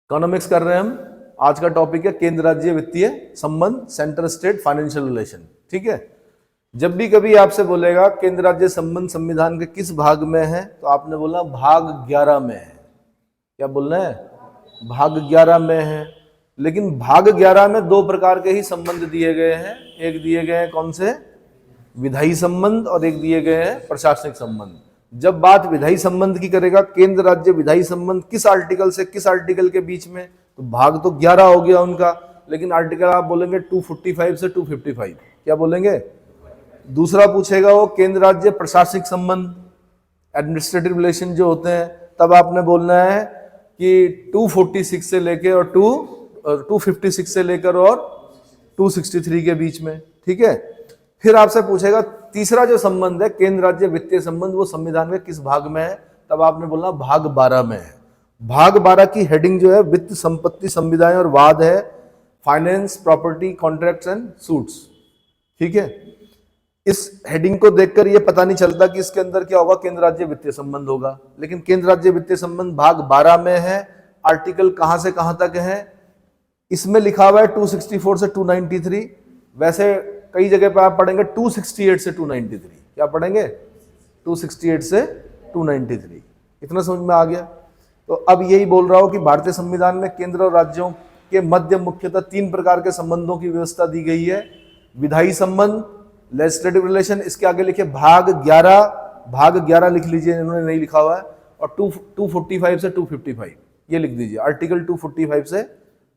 Economics कर रहे हैं हम। आज का टॉपिक है केंद्र राज्य वित्तीय संबंध, सेंटर स्टेट फाइनेंशियल रिलेशन। ठीक है, जब भी कभी आपसे बोलेगा केंद्र राज्य संबंध संविधान के किस भाग में है, तो आपने बोलना भाग 11 में है। क्या बोलना है? भाग 11 में है। लेकिन भाग 11 में दो प्रकार के ही संबंध दिए गए हैं। एक दिए गए हैं कौन से? विधायी संबंध, और एक दिए गए हैं प्रशासनिक संबंध। जब बात विधायी संबंध की करेगा, केंद्र राज्य विधायी संबंध किस आर्टिकल से किस आर्टिकल के बीच में, तो भाग तो 11 हो गया उनका, लेकिन आर्टिकल आप बोलेंगे 245 से 255। क्या बोलेंगे? दूसरा पूछेगा वो केंद्र राज्य प्रशासनिक संबंध, एडमिनिस्ट्रेटिव रिलेशन जो होते हैं, तब आपने बोलना है कि 246 से लेकर और 256 से लेकर और 263 के बीच में। ठीक है, फिर आपसे पूछेगा तीसरा जो संबंध है केंद्र राज्य वित्तीय संबंध, वो संविधान के किस भाग में है, तब आपने बोलना भाग 12 में है। भाग 12 की हेडिंग जो है वित्त, संपत्ति, संविदाएं और वाद है, finance, property, contracts and suits. ठीक है, इस हेडिंग को देखकर ये पता नहीं चलता कि इसके अंदर क्या होगा, केंद्र राज्य वित्तीय संबंध होगा, लेकिन केंद्र राज्य वित्तीय संबंध भाग 12 में है। आर्टिकल कहां से कहां तक है? इसमें लिखा हुआ है 264 से 293। वैसे कई जगह पे आप पढ़ेंगे 268 से 293। क्या पढ़ेंगे? 268 से 293। इतना समझ में आ गया? तो अब यही बोल रहा हूं कि भारतीय संविधान में केंद्र और राज्यों के मध्य मुख्यतः 3 प्रकार के संबंधों की व्यवस्था दी गई है। विधायी संबंध, लेजिस्लेटिव रिलेशन, इसके आगे लिखे भाग 11, भाग 11 लिख लीजिए, इन्होंने नहीं लिखा हुआ है, और 245 से 255 ये लिख दीजिए, आर्टिकल 245 से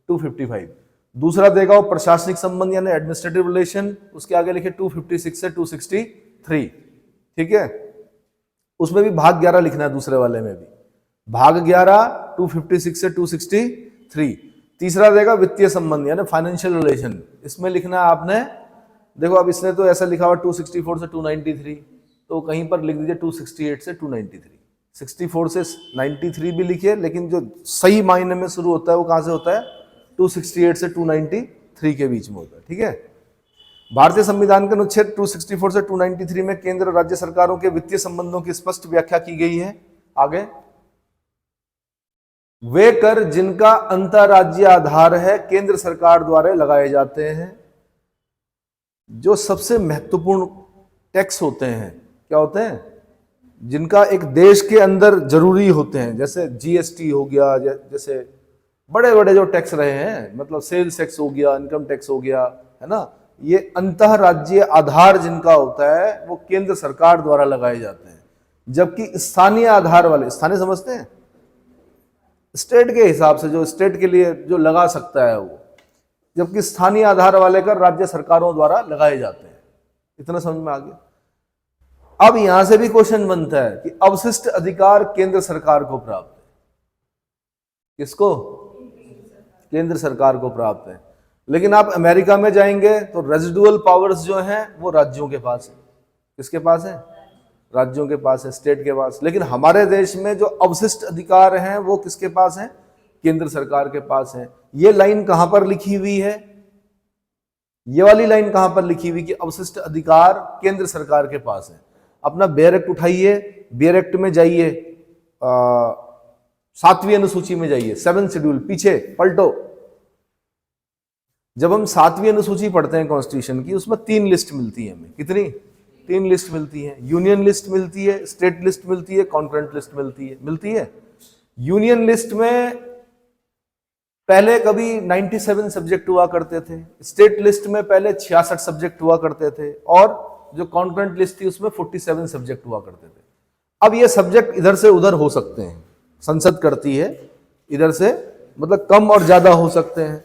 255। दूसरा देगा वो प्रशासनिक संबंध यानी एडमिनिस्ट्रेटिव रिलेशन, उसके आगे लिखे 256 से 263। ठीक है, उसमें भी भाग 11 लिखना है, दूसरे वाले में भी भाग 11, 256 से 263। तीसरा देगा वित्तीय संबंध यानी फाइनेंशियल रिलेशन, इसमें लिखना है आपने, देखो अब इसने तो ऐसा लिखा हुआ 264 से 293, तो कहीं पर लिख दीजिए 268 से 293। 64 से 93 भी लिखिए, लेकिन जो सही मायने में शुरू होता है वो कहां से होता है? 268 से 293 के बीच में होता है। ठीक है, भारतीय संविधान के अनुच्छेद 264 से 293 में केंद्र और राज्य सरकारों के वित्तीय संबंधों की स्पष्ट व्याख्या की गई है। आगे, वे कर जिनका अंतरराज्यीय आधार है केंद्र सरकार द्वारा लगाए जाते हैं। जो सबसे महत्वपूर्ण टैक्स होते हैं, क्या होते हैं? जिनका एक देश के अंदर जरूरी होते हैं, जैसे जीएसटी हो गया, जैसे बड़े बड़े जो टैक्स रहे हैं, मतलब सेल्स टैक्स हो गया, इनकम टैक्स हो गया, है ना, ये अंतरराज्यीय आधार जिनका होता है वो केंद्र सरकार द्वारा लगाए जाते हैं। जबकि स्थानीय आधार वाले, स्थानीय समझते हैं, स्टेट के हिसाब से जो स्टेट के लिए जो लगा सकता है वो, जबकि स्थानीय आधार वाले कर राज्य सरकारों द्वारा लगाए जाते हैं। इतना समझ में आ गया? अब यहां से भी क्वेश्चन बनता है कि अवशिष्ट अधिकार केंद्र सरकार को प्राप्त है। किसको? केंद्र सरकार को प्राप्त है। लेकिन आप अमेरिका में जाएंगे तो रेजिडुअल पावर्स जो हैं वो राज्यों के पास है। किसके पास है? राज्यों के पास है, स्टेट के पास। लेकिन हमारे देश में जो अवशिष्ट अधिकार हैं वो किसके पास है? केंद्र सरकार के पास है। ये लाइन कहां पर लिखी हुई है? ये वाली लाइन कहां पर लिखी हुई कि अवशिष्ट अधिकार केंद्र सरकार के पास है? अपना बेयर एक्ट उठाइए, बेयर एक्ट में जाइए, 7वीं अनुसूची में जाइए, 7th शेड्यूल, पीछे पलटो। जब हम 7वीं अनुसूची पढ़ते हैं कॉन्स्टिट्यूशन की, उसमें 3 लिस्ट मिलती है हमें। कितनी? 3 लिस्ट मिलती है। यूनियन लिस्ट मिलती है, स्टेट लिस्ट मिलती है, कॉन्करेंट लिस्ट मिलती है। यूनियन लिस्ट में पहले कभी 97 सब्जेक्ट हुआ करते थे, स्टेट लिस्ट में पहले 66 सब्जेक्ट हुआ करते थे, और जो कॉन्करेंट लिस्ट थी उसमें 47 सब्जेक्ट हुआ करते थे। अब ये सब्जेक्ट इधर से उधर हो सकते हैं, संसद करती है इधर से, मतलब कम और ज्यादा हो सकते हैं।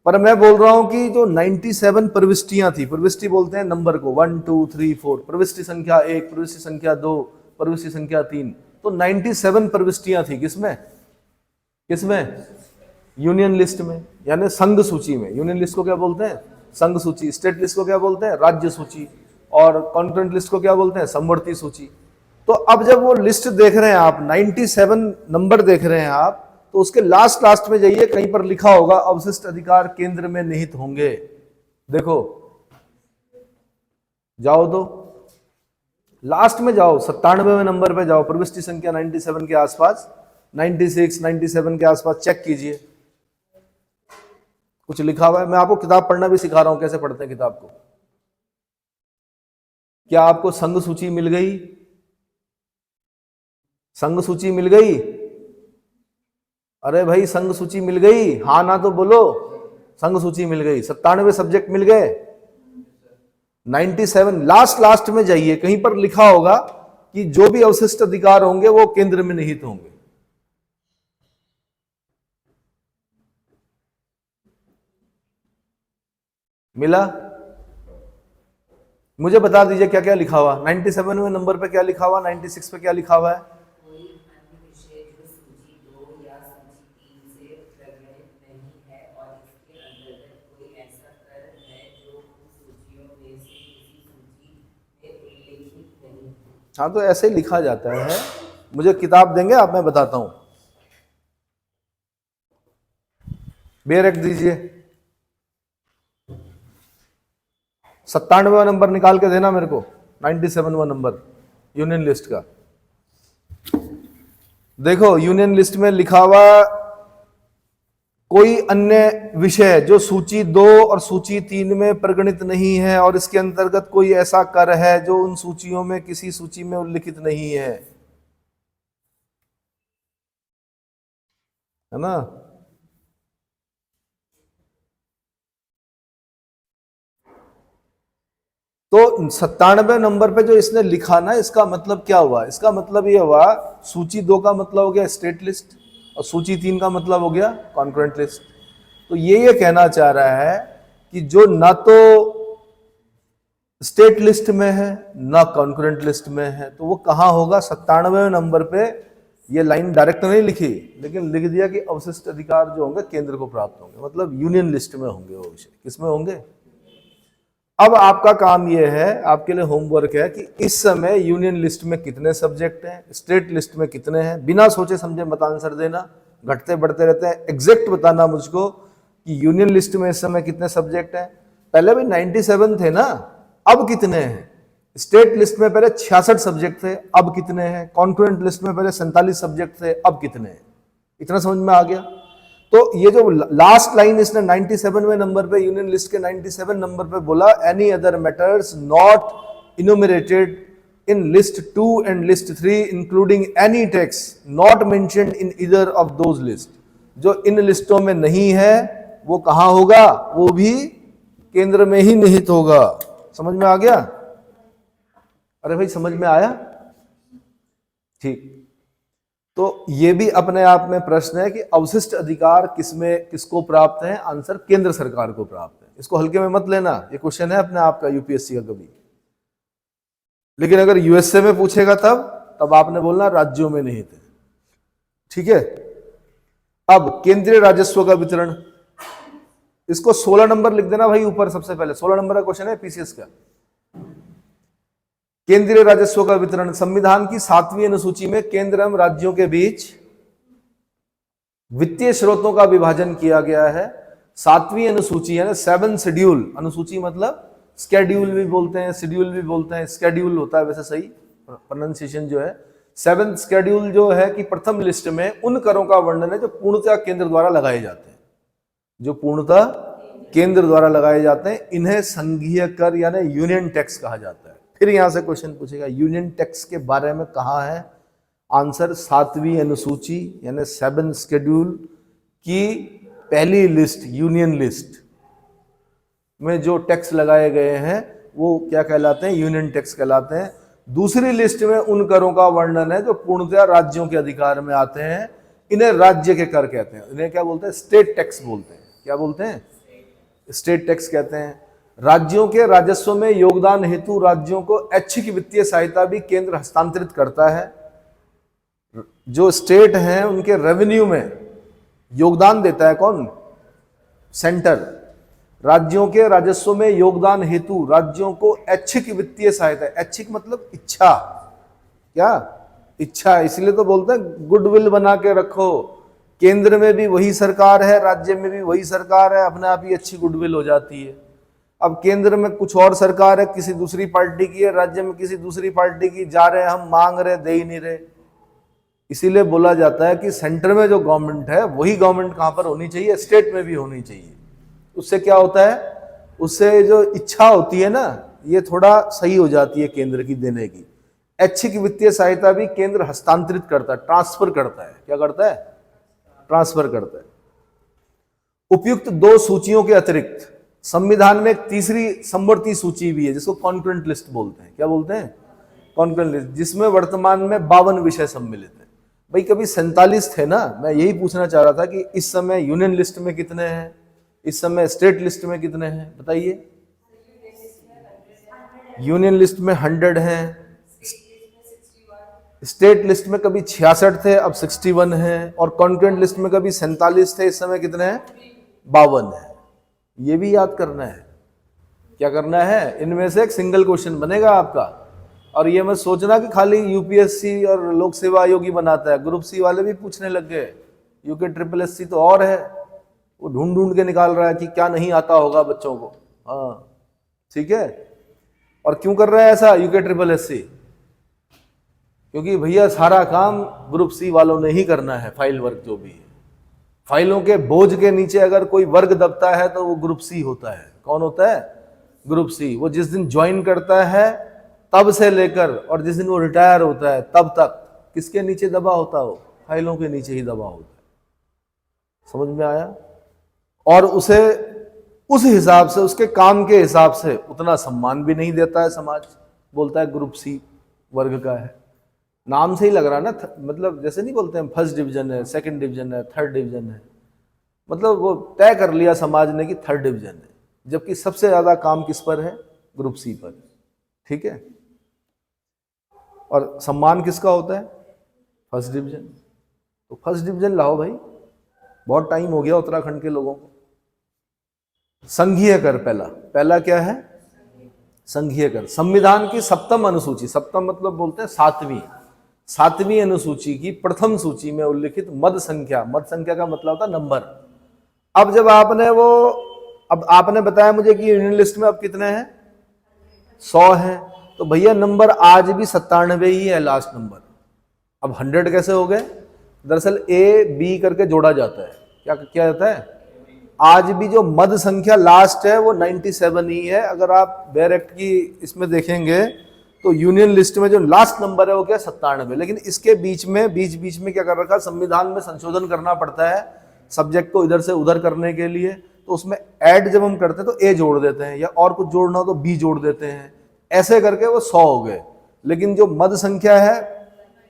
पर मैं बोल रहा हूं कि जो 97 प्रविष्टियां थी, प्रविष्टि बोलते हैं नंबर को, 1 2 3 4, प्रविष्टि संख्या 1, प्रविष्टि संख्या 2, प्रविष्टि संख्या 3, तो 97 प्रविष्टियां थी। किसमें? यूनियन लिस्ट में, यानी संघ सूची में। यूनियन लिस्ट को क्या बोलते हैं? संघ सूची। स्टेट लिस्ट को क्या बोलते हैं? राज्य सूची। और कॉन्करेंट लिस्ट को क्या बोलते हैं? समवर्ती सूची। तो अब जब वो लिस्ट देख रहे हैं आप, 97 नंबर देख रहे हैं आप, तो उसके लास्ट में जाइए, कहीं पर लिखा होगा अवशिष्ट अधिकार केंद्र में निहित होंगे। देखो, जाओ तो लास्ट में जाओ, 97वें नंबर पे जाओ, प्रविष्टि संख्या 97 के आसपास 96, 97 के आसपास चेक कीजिए, कुछ लिखा हुआ है। मैं आपको किताब पढ़ना भी सिखा रहा हूं, कैसे पढ़ते हैं किताब को। क्या आपको संघ सूची मिल गई? संघ सूची मिल गई? अरे भाई संघ सूची मिल गई, हाँ ना तो बोलो। संघ सूची मिल गई, 97 सब्जेक्ट मिल गए। 97 लास्ट में जाइए, कहीं पर लिखा होगा कि जो भी अवशिष्ट अधिकार होंगे वो केंद्र में निहित होंगे। मिला? मुझे बता दीजिए क्या क्या लिखा हुआ 97वें नंबर पे, क्या लिखा हुआ 96 पे, क्या लिखा हुआ है? हाँ तो ऐसे ही लिखा जाता है। मुझे किताब देंगे आप, मैं बताता हूं। बे रख दीजिए, 97वां नंबर निकाल के देना मेरे को, 97वां नंबर यूनियन लिस्ट का। देखो यूनियन लिस्ट में लिखा हुआ कोई अन्य विषय जो सूची 2 और सूची 3 में प्रगणित नहीं है और इसके अंतर्गत कोई ऐसा कर है जो उन सूचियों में किसी सूची में उल्लिखित नहीं है ना। तो 97 नंबर पे जो इसने लिखा ना, इसका मतलब क्या हुआ? इसका मतलब ये हुआ सूची 2 का मतलब हो गया स्टेट लिस्ट और सूची 3 का मतलब हो गया कॉन्करेंट लिस्ट। तो ये कहना चाह रहा है कि जो ना तो स्टेट लिस्ट में है ना कॉन्करेंट लिस्ट में है, तो वो कहां होगा? 97वें नंबर पे। ये लाइन डायरेक्ट नहीं लिखी, लेकिन लिख दिया कि अवशिष्ट अधिकार जो होंगे केंद्र को प्राप्त होंगे, मतलब यूनियन लिस्ट में होंगे वो विषय। किसमें होंगे? अब आपका काम यह है, आपके लिए होमवर्क है कि इस समय यूनियन लिस्ट में कितने सब्जेक्ट हैं, स्टेट लिस्ट में कितने हैं, बिना सोचे समझे मत आंसर देना, घटते बढ़ते रहते हैं। एग्जैक्ट बताना मुझको कि यूनियन लिस्ट में इस समय कितने सब्जेक्ट हैं। पहले भी 97 थे ना, अब कितने हैं? स्टेट लिस्ट में पहले 66 सब्जेक्ट थे, अब कितने हैं? कॉन्करेंट लिस्ट में पहले 47 सब्जेक्ट थे, अब कितने हैं? इतना समझ में आ गया? तो ये जो लास्ट लाइन इसने 97वें नंबर पे, यूनियन लिस्ट के 97 नंबर पे बोला, any other matters not enumerated in list 2 and list 3 including any tax not mentioned in either of those list. जो इन लिस्टों में नहीं है वो कहां होगा? वो भी केंद्र में ही निहित होगा। समझ में आ गया? अरे भाई समझ में आया? ठीक। तो ये भी अपने आप में प्रश्न है कि अवशिष्ट अधिकार किसमें किसको प्राप्त है? आंसर केंद्र सरकार को प्राप्त है। इसको हल्के में मत लेना, ये क्वेश्चन है अपने आप का यूपीएससी का कभी। लेकिन अगर यूएसए में पूछेगा तब आपने बोलना राज्यों में नहीं थे। ठीक है। अब केंद्रीय राजस्व का वितरण, इसको 16 नंबर लिख देना भाई ऊपर। सबसे पहले 16 नंबर का क्वेश्चन है पीसीएस का। केंद्रीय राजस्व का वितरण, संविधान की 7वीं अनुसूची में केंद्र एवं राज्यों के बीच वित्तीय स्रोतों का विभाजन किया गया है। 7वीं अनुसूची है ना, 7 शेड्यूल। अनुसूची मतलब स्केड्यूल भी बोलते हैं, शेड्यूल भी बोलते हैं, स्केड्यूल होता है वैसे सही प्रोनाउंसिएशन जो है। 7 शेड्यूल जो है कि प्रथम लिस्ट में उन करों का वर्णन है जो पूर्णतः केंद्र द्वारा लगाए जाते हैं, जो पूर्णतः केंद्र द्वारा लगाए जाते हैं। इन्हें संघीय कर यानी यूनियन टैक्स कहा जाता है। फिर यहां से क्वेश्चन पूछेगा यूनियन टैक्स के बारे में कहां है? आंसर 7वीं अनुसूची यानी 7 शेड्यूल की पहली लिस्ट, यूनियन लिस्ट में जो टैक्स लगाए गए हैं वो क्या कहलाते हैं? यूनियन टैक्स कहलाते हैं। दूसरी लिस्ट में उन करों का वर्णन है जो पूर्णतः राज्यों के अधिकार में आते हैं। इन्हें राज्य के कर कहते हैं। इन्हें क्या बोलते हैं? स्टेट टैक्स बोलते हैं। क्या बोलते हैं? स्टेट टैक्स कहते हैं। राज्यों के राजस्व में योगदान हेतु राज्यों को ऐच्छिक वित्तीय सहायता भी केंद्र हस्तांतरित करता है। जो स्टेट हैं उनके रेवेन्यू में योगदान देता है कौन? सेंटर। राज्यों के राजस्व में योगदान हेतु राज्यों को ऐच्छिक वित्तीय सहायता, ऐच्छिक मतलब इच्छा, क्या इच्छा, इसलिए तो बोलते हैं गुडविल बना के रखो। केंद्र में भी वही सरकार है, राज्य में भी वही सरकार है, अपने आप ही अच्छी गुडविल हो जाती है। अब केंद्र में कुछ और सरकार है, किसी दूसरी पार्टी की है, राज्य में किसी दूसरी पार्टी की, जा रहे हम मांग रहे, दे ही नहीं रहे, इसीलिए बोला जाता है कि सेंटर में जो गवर्नमेंट है वही गवर्नमेंट कहां पर होनी चाहिए, स्टेट में भी होनी चाहिए। उससे क्या होता है, उससे जो इच्छा होती है ना, ये थोड़ा सही हो जाती है केंद्र की देने की। ऐच्छिक वित्तीय सहायता भी केंद्र हस्तांतरित करता है, ट्रांसफर करता है। क्या करता है? ट्रांसफर करता है। उपयुक्त दो सूचियों के अतिरिक्त संविधान में एक तीसरी समवर्ती सूची भी है, जिसको कॉन्करेंट लिस्ट बोलते हैं। क्या बोलते हैं? कॉन्करेंट लिस्ट, जिसमें वर्तमान में 52 विषय सम्मिलित है। भाई कभी 47 थे ना, मैं यही पूछना चाह रहा था कि इस समय यूनियन लिस्ट में कितने हैं, इस समय स्टेट लिस्ट में कितने हैं, बताइए। यूनियन लिस्ट में 100 हैं, स्टेट लिस्ट में कभी 66 थे, अब 61 हैं, और कॉन्करेंट लिस्ट में कभी 47 थे, इस समय कितने हैं? 52 है। ये भी याद करना है। क्या करना है? इनमें से एक सिंगल क्वेश्चन बनेगा आपका। और ये मत सोचना कि खाली यूपीएससी और लोक सेवा आयोग ही बनाता है, ग्रुप सी वाले भी पूछने लग गए। यूके ट्रिपल एससी तो और है, वो ढूंढ ढूंढ के निकाल रहा है कि क्या नहीं आता होगा बच्चों को। हाँ ठीक है। और क्यों कर रहा है ऐसा यूके ट्रिपल एससी? क्योंकि भैया सारा काम ग्रुप सी वालों ने ही करना है। फाइल वर्क जो भी है, फाइलों के बोझ के नीचे अगर कोई वर्ग दबता है तो वो ग्रुप सी होता है। कौन होता है? Group C. वो जिस दिन ज्वाइन करता है तब से लेकर और जिस दिन वो रिटायर होता है तब तक किसके नीचे दबा होता हो? फाइलों के नीचे ही दबा होता है। समझ में आया? और उसे उस हिसाब से, उसके काम के हिसाब से उतना सम्मान भी नहीं देता है समाज। बोलता है ग्रुप सी वर्ग का है। नाम से ही लग रहा ना, मतलब जैसे नहीं बोलते हैं फर्स्ट डिवीजन है, सेकंड डिवीजन है, थर्ड डिवीजन है, मतलब वो तय कर लिया समाज ने कि थर्ड डिवीजन है, जबकि सबसे ज्यादा काम किस पर है? ग्रुप सी पर। ठीक है। और सम्मान किसका होता है? First division. तो फर्स्ट डिवीजन लाओ भाई, बहुत टाइम हो गया उत्तराखंड के लोगों को। संघीय कर पहला क्या है? संघीय कर। संविधान की 7वीं अनुसूची, 7वीं मतलब बोलते हैं 7वीं अनुसूची की प्रथम सूची में उल्लिखित मद संख्या का मतलब होता है नंबर। अब जब अब आपने बताया मुझे कि यूनियन लिस्ट में अब कितने हैं? 100 हैं। तो भैया नंबर आज भी 97 ही है लास्ट नंबर। अब 100 कैसे हो गए? दरअसल ए बी करके जोड़ा जाता है। क्या जाता है? आज भी जो मद संख्या लास्ट है वो 97 ही है। अगर आप बेयर एक्ट की इसमें देखेंगे तो यूनियन लिस्ट में जो लास्ट नंबर है वो क्या? 97। लेकिन इसके बीच में क्या कर रखा है? संविधान में संशोधन करना पड़ता है सब्जेक्ट को इधर से उधर करने के लिए। तो उसमें ऐड जब हम करते हैं तो ए जोड़ देते हैं, या और कुछ जोड़ना हो तो बी जोड़ देते हैं। ऐसे करके वो 100 हो गए। लेकिन जो मद संख्या है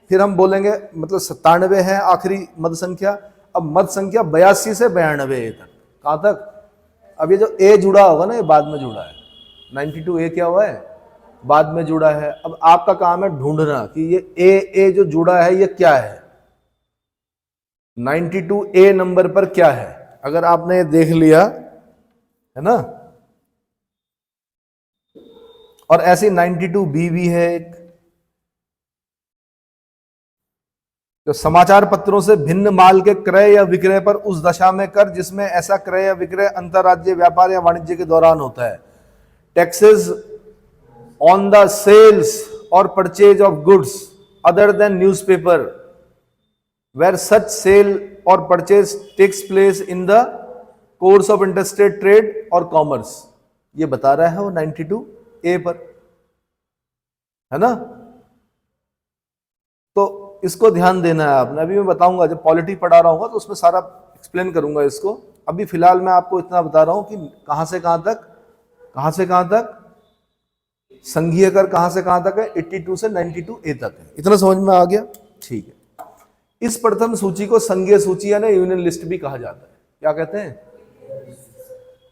फिर हम बोलेंगे, मतलब 97 है आखिरी मद संख्या। अब मद संख्या 82 से 92 तक। कहां तक? अब ये जो ए जुड़ा होगा ना, ये बाद में जुड़ा है। 92 ए क्या हुआ है? बाद में जुड़ा है। अब आपका काम है ढूंढना कि ये ए जो जुड़ा है ये क्या है, 92 ए नंबर पर क्या है। अगर आपने ये देख लिया है ना, और ऐसी 92 बी भी है एक। तो समाचार पत्रों से भिन्न माल के क्रय या विक्रय पर उस दशा में कर जिसमें ऐसा क्रय या विक्रय अंतरराज्यीय व्यापार या वाणिज्य के दौरान होता है। टैक्सेस ऑन द सेल्स और purchase of goods other than newspaper where such sale or purchase takes place in the course of interstate trade or commerce। ये बता रहा है वो 92 ए पर, है ना। तो इसको ध्यान देना है आपने। अभी मैं बताऊंगा, जब पॉलिटी पढ़ा रहा हूंगा तो उसमें सारा एक्सप्लेन करूंगा इसको। अभी फिलहाल मैं आपको इतना बता रहा हूं कि कहां से कहां तक संघीय कर कहां से कहां तक है, 82 से 92 ए तक है। इतना समझ में आ गया? ठीक है। इस प्रथम सूची को संघीय सूची यानी यूनियन लिस्ट भी कहा जाता है। क्या कहते हैं?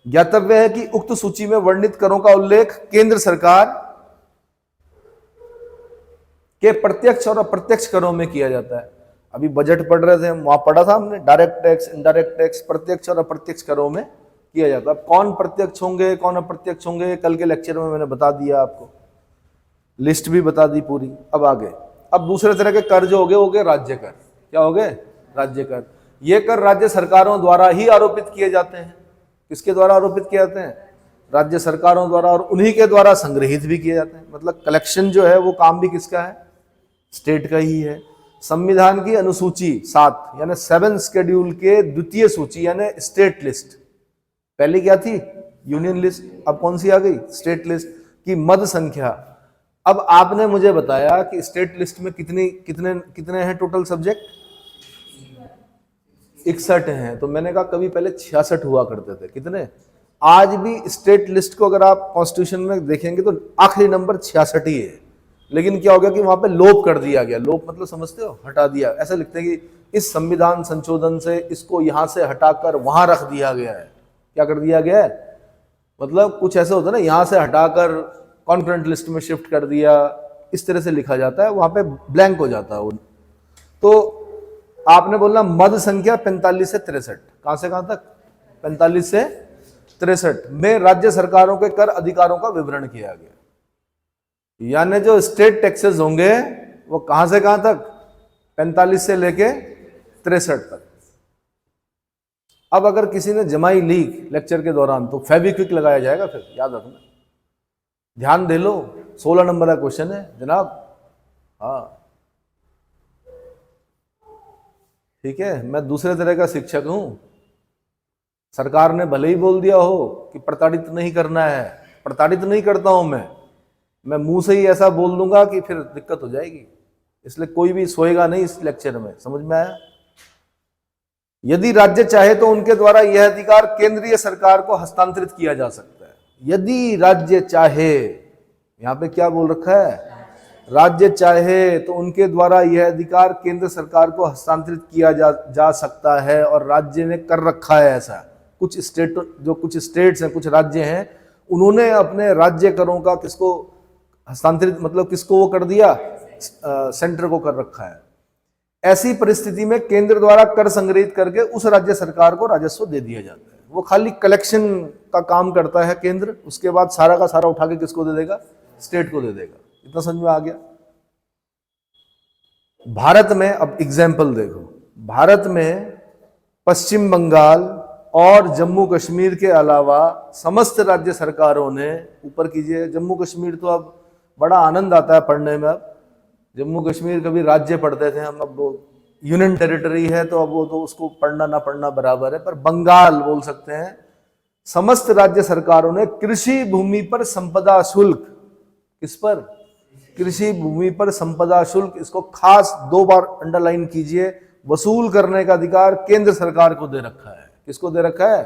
ज्ञातव्य है कि उक्त सूची में वर्णित करों का उल्लेख केंद्र सरकार के प्रत्यक्ष और अप्रत्यक्ष करों में किया जाता है। अभी बजट पढ़ रहे थे, वहां पढ़ा था हमने, डायरेक्ट टैक्स, इनडायरेक्ट टैक्स, प्रत्यक्ष और अप्रत्यक्ष करों में किया जाता है। कौन प्रत्यक्ष होंगे कौन अप्रत्यक्ष होंगे कल के लेक्चर में मैंने बता दिया, आपको लिस्ट भी बता दी पूरी। अब आगे, अब दूसरे तरह के कर जो हो गए राज्य कर। क्या हो गए? राज्य कर। ये कर राज्य सरकारों द्वारा ही आरोपित किए जाते हैं। किसके द्वारा आरोपित किए जाते हैं? राज्य सरकारों द्वारा, और उन्हीं के द्वारा संग्रहित भी किए जाते हैं। मतलब कलेक्शन जो है वो काम भी किसका है? स्टेट का ही है। संविधान की अनुसूची 7 यानी 7 शेड्यूल के द्वितीय सूची यानी स्टेट लिस्ट, पहले क्या थी यूनियन लिस्ट, अब कौन सी आ गई स्टेट लिस्ट की मद संख्या। अब आपने मुझे बताया कि स्टेट लिस्ट में कितने कितने कितने हैं टोटल सब्जेक्ट, 61 हैं। तो मैंने कहा कभी पहले 66 हुआ करते थे, कितने। आज भी स्टेट लिस्ट को अगर आप कॉन्स्टिट्यूशन में देखेंगे तो आखिरी नंबर 66 ही है, लेकिन क्या हो गया कि वहां पे लोप कर दिया गया। लोप मतलब समझते हो, हटा दिया। ऐसा लिखते हैं कि इस संविधान संशोधन से इसको यहां से हटाकर वहां रख दिया गया है। क्या कर दिया गया है, मतलब कुछ ऐसा होता है ना, यहां से हटाकर कॉन्करेंट लिस्ट में शिफ्ट कर दिया, इस तरह से लिखा जाता है, वहां पे ब्लैंक हो जाता है वो। तो आपने बोलना मद संख्या 45 से 63, कहां से कहां तक 45 से 63 में राज्य सरकारों के कर अधिकारों का विवरण किया गया। यानी जो स्टेट टैक्सेस होंगे वो कहां से कहां तक, 45 से लेके 63 तक। अब अगर किसी ने जमाई लीक लेक्चर के दौरान तो फेविक्विक लगाया जाएगा, फिर याद रखना, ध्यान दे लो। 16 नंबर का क्वेश्चन है जनाब। हाँ ठीक है, मैं दूसरे तरह का शिक्षक हूं। सरकार ने भले ही बोल दिया हो कि प्रताड़ित नहीं करना है, प्रताड़ित नहीं करता हूं मैं मुंह से ही ऐसा बोल दूंगा कि फिर दिक्कत हो जाएगी। इसलिए कोई भी सोएगा नहीं इस लेक्चर में, समझ में आया। यदि राज्य चाहे तो उनके द्वारा यह अधिकार केंद्रीय सरकार को हस्तांतरित किया जा सकता है। यदि राज्य चाहे, यहां पे क्या बोल रखा है, राज्य चाहे तो उनके द्वारा यह अधिकार केंद्र सरकार को हस्तांतरित किया जा सकता है, और राज्य ने कर रखा है ऐसा। कुछ स्टेट्स हैं, कुछ राज्य हैं, उन्होंने अपने राज्य करों का किसको हस्तांतरित, मतलब किसको वो कर दिया, सेंटर को कर रखा है। ऐसी परिस्थिति में केंद्र द्वारा कर संग्रहित करके उस राज्य सरकार को राजस्व दे दिया जाता है। वो खाली कलेक्शन का काम करता है केंद्र, उसके बाद सारा का सारा उठा के किसको दे देगा, स्टेट को दे देगा। इतना समझ में आ गया। भारत में अब एग्जाम्पल देखो, भारत में पश्चिम बंगाल और जम्मू कश्मीर के अलावा समस्त राज्य सरकारों ने, ऊपर कीजिए, जम्मू कश्मीर तो अब बड़ा आनंद आता है पढ़ने में। अब जम्मू कश्मीर कभी राज्य पढ़ते थे हम, अब वो यूनियन टेरिटरी है तो अब वो तो उसको पढ़ना ना पढ़ना बराबर है, पर बंगाल बोल सकते हैं। समस्त राज्य सरकारों ने कृषि भूमि पर संपदा शुल्क, किस पर, कृषि भूमि पर संपदा शुल्क, इसको खास 2 बार अंडरलाइन कीजिए, वसूल करने का अधिकार केंद्र सरकार को दे रखा है। किसको दे रखा है,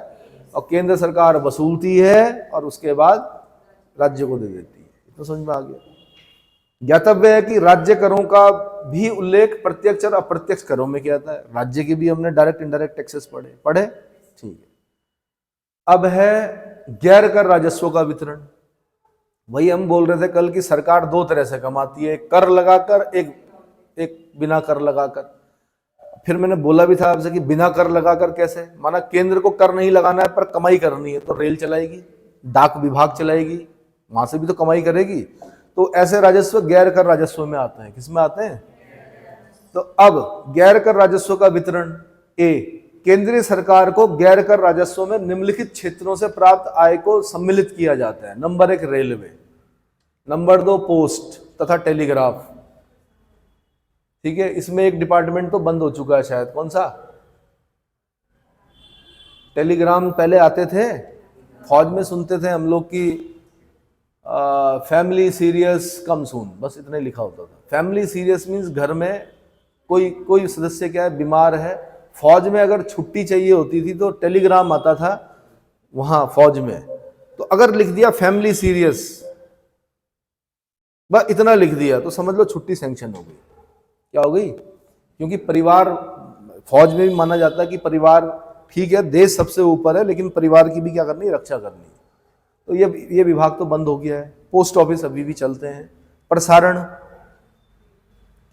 और केंद्र सरकार वसूलती है और उसके बाद राज्य को दे देती है। तो समझ में आ गया। ज्ञातव्य है कि राज्य करों का भी उल्लेख प्रत्यक्ष और अप्रत्यक्ष करों में किया जाता है। राज्य की भी हमने डायरेक्ट इनडायरेक्ट टैक्सेस पढ़े, ठीक है। अब है गैर कर राजस्व का वितरण। वही हम बोल रहे थे कल की, सरकार 2 तरह से कमाती है, कर लगाकर, एक बिना कर लगाकर। फिर मैंने बोला भी था आपसे कि बिना कर लगाकर कैसे, माना केंद्र को कर नहीं लगाना है पर कमाई करनी है, तो रेल चलाएगी, डाक विभाग चलाएगी, वहां से भी तो कमाई करेगी। तो ऐसे राजस्व गैर कर राजस्व में आते हैं। किसमें आते हैं, तो अब गैर कर राजस्व का वितरण। ए, केंद्रीय सरकार को गैर कर राजस्व में निम्नलिखित क्षेत्रों से प्राप्त आय को सम्मिलित किया जाता है। नंबर 1 रेलवे, नंबर 2 पोस्ट तथा टेलीग्राफ, ठीक है। इसमें एक डिपार्टमेंट तो बंद हो चुका है शायद, कौन सा, टेलीग्राम पहले आते थे, फौज में सुनते थे हम लोग की फैमिली सीरियस कम सून, बस इतना ही लिखा होता था। फैमिली सीरियस मीन्स घर में कोई सदस्य क्या है, बीमार है। फौज में अगर छुट्टी चाहिए होती थी तो टेलीग्राम आता था वहां फौज में, तो अगर लिख दिया फैमिली सीरियस, बस इतना लिख दिया तो समझ लो छुट्टी सैंक्शन हो गई। क्या हो गई, क्योंकि परिवार, फौज में भी माना जाता है कि परिवार ठीक है, देश सबसे ऊपर है, लेकिन परिवार की भी क्या करनी है, रक्षा करनी है। तो ये विभाग तो बंद हो गया है। पोस्ट ऑफिस अभी भी चलते हैं। प्रसारण,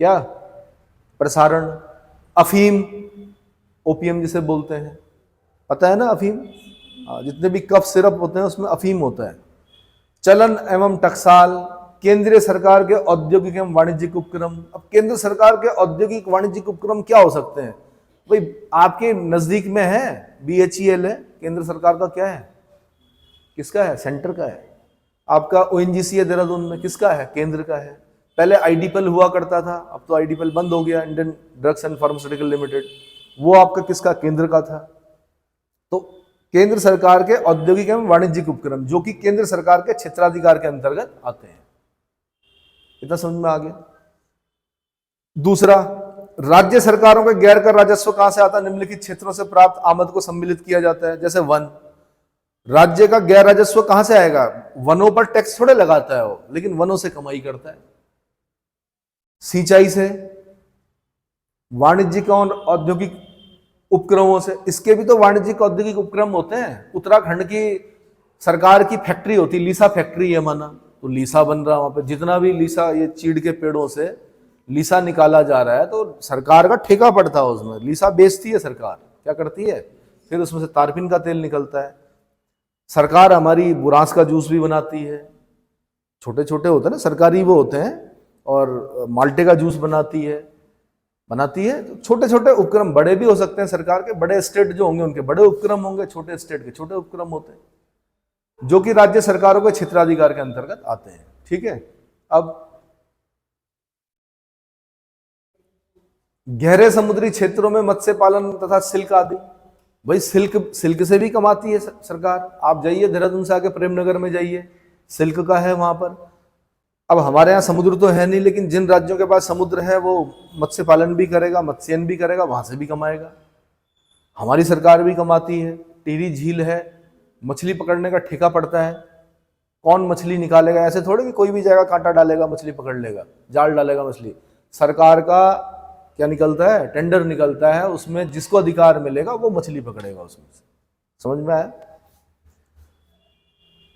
क्या प्रसारण, अफीम, ओपीएम जिसे बोलते हैं, पता है ना अफीम, जितने भी कफ सिरप होते हैं उसमें अफीम होता है। चलन एवं टकसाल, केंद्रीय सरकार के औद्योगिक एवं वाणिज्यिक उपक्रम। अब केंद्र सरकार के औद्योगिक वाणिज्यिक उपक्रम क्या हो सकते हैं भाई, आपके नजदीक में है, BHEL है, केंद्र सरकार का क्या है, किसका है, सेंटर का है। आपका ONGC है देहरादून में, किसका है, केंद्र का है। पहले आईडीपीएल हुआ करता था, अब तो आईडीपीएल बंद हो गया, Indian drugs and pharmaceutical limited. वो आपका किसका, केंद्र का था। तो केंद्र सरकार के औद्योगिक एवं वाणिज्यिक उपक्रम जो कि केंद्र सरकार के क्षेत्राधिकार के अंतर्गत आते हैं। इतना समझ में आ गया। दूसरा, राज्य सरकारों के गैर कर राजस्व कहां से आता है? निम्नलिखित क्षेत्रों से प्राप्त आमद को सम्मिलित किया जाता है। जैसे वन, राज्य का गैर राजस्व कहां से आएगा? वनों पर टैक्स थोड़े लगाता है वो, लेकिन वनों से कमाई करता है। सिंचाई से, वाणिज्यिक और औद्योगिक उपक्रमों से, इसके भी तो वाणिज्यिक औद्योगिक उपक्रम होते हैं। उत्तराखंड की सरकार की फैक्ट्री होती, लीसा फैक्ट्री है माना, तो लीसा बन रहा वहां पे, जितना भी लीसा, ये चीड़ के पेड़ों से लीसा निकाला जा रहा है, तो सरकार का ठेका पड़ता है उसमें। लीसा बेचती है सरकार, क्या करती है, फिर उसमें से तारपीन का तेल निकलता है। सरकार हमारी बुरांस का जूस भी बनाती है, छोटे छोटे होते हैं ना सरकारी वो होते हैं, और माल्टे का जूस बनाती है। तो छोटे छोटे उपक्रम, बड़े भी हो सकते हैं सरकार के, बड़े स्टेट जो होंगे उनके बड़े उपक्रम होंगे, छोटे स्टेट के छोटे उपक्रम होते हैं, जो कि राज्य सरकारों के क्षेत्राधिकार के अंतर्गत आते हैं। ठीक है। अब गहरे समुद्री क्षेत्रों में मत्स्य पालन तथा सिल्क आदि, भाई सिल्क से भी कमाती है सरकार। आप जाइए देहरादून से आके प्रेमनगर में जाइए, सिल्क का है वहां पर। अब हमारे यहाँ समुद्र तो है नहीं, लेकिन जिन राज्यों के पास समुद्र है वो मत्स्य पालन भी करेगा, मत्स्यन भी करेगा, वहां से भी कमाएगा। हमारी सरकार भी कमाती है। टिहरी झील है, मछली पकड़ने का ठेका पड़ता है। कौन मछली निकालेगा? ऐसे थोड़े कि कोई भी जाएगा कांटा डालेगा मछली पकड़ लेगा, जाल डालेगा मछली। सरकार का क्या निकलता है? टेंडर निकलता है, उसमें जिसको अधिकार मिलेगा वो मछली पकड़ेगा उसमें से। समझ में आया?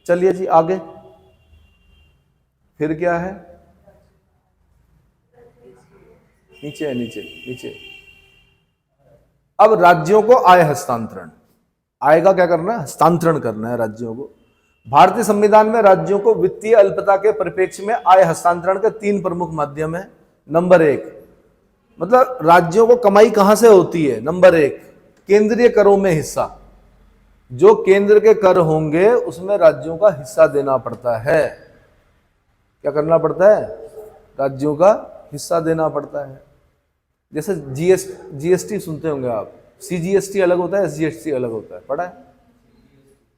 चलिए जी आगे। फिर क्या है? नीचे नीचे। अब राज्यों को आय हस्तांतरण, आय का क्या करना है? हस्तांतरण करना है राज्यों को। भारतीय संविधान में राज्यों को वित्तीय अल्पता के परिप्रेक्ष्य में आय हस्तांतरण के 3 प्रमुख माध्यम है। नंबर 1, मतलब राज्यों को कमाई कहां से होती है? नंबर 1, केंद्रीय करों में हिस्सा। जो केंद्र के कर होंगे उसमें राज्यों का हिस्सा देना पड़ता है। क्या करना पड़ता है? राज्यों का हिस्सा देना पड़ता है। जैसे जीएसटी सुनते होंगे आप, सीजीएसटी अलग होता है, एसजीएसटी अलग होता है, पढ़ा है?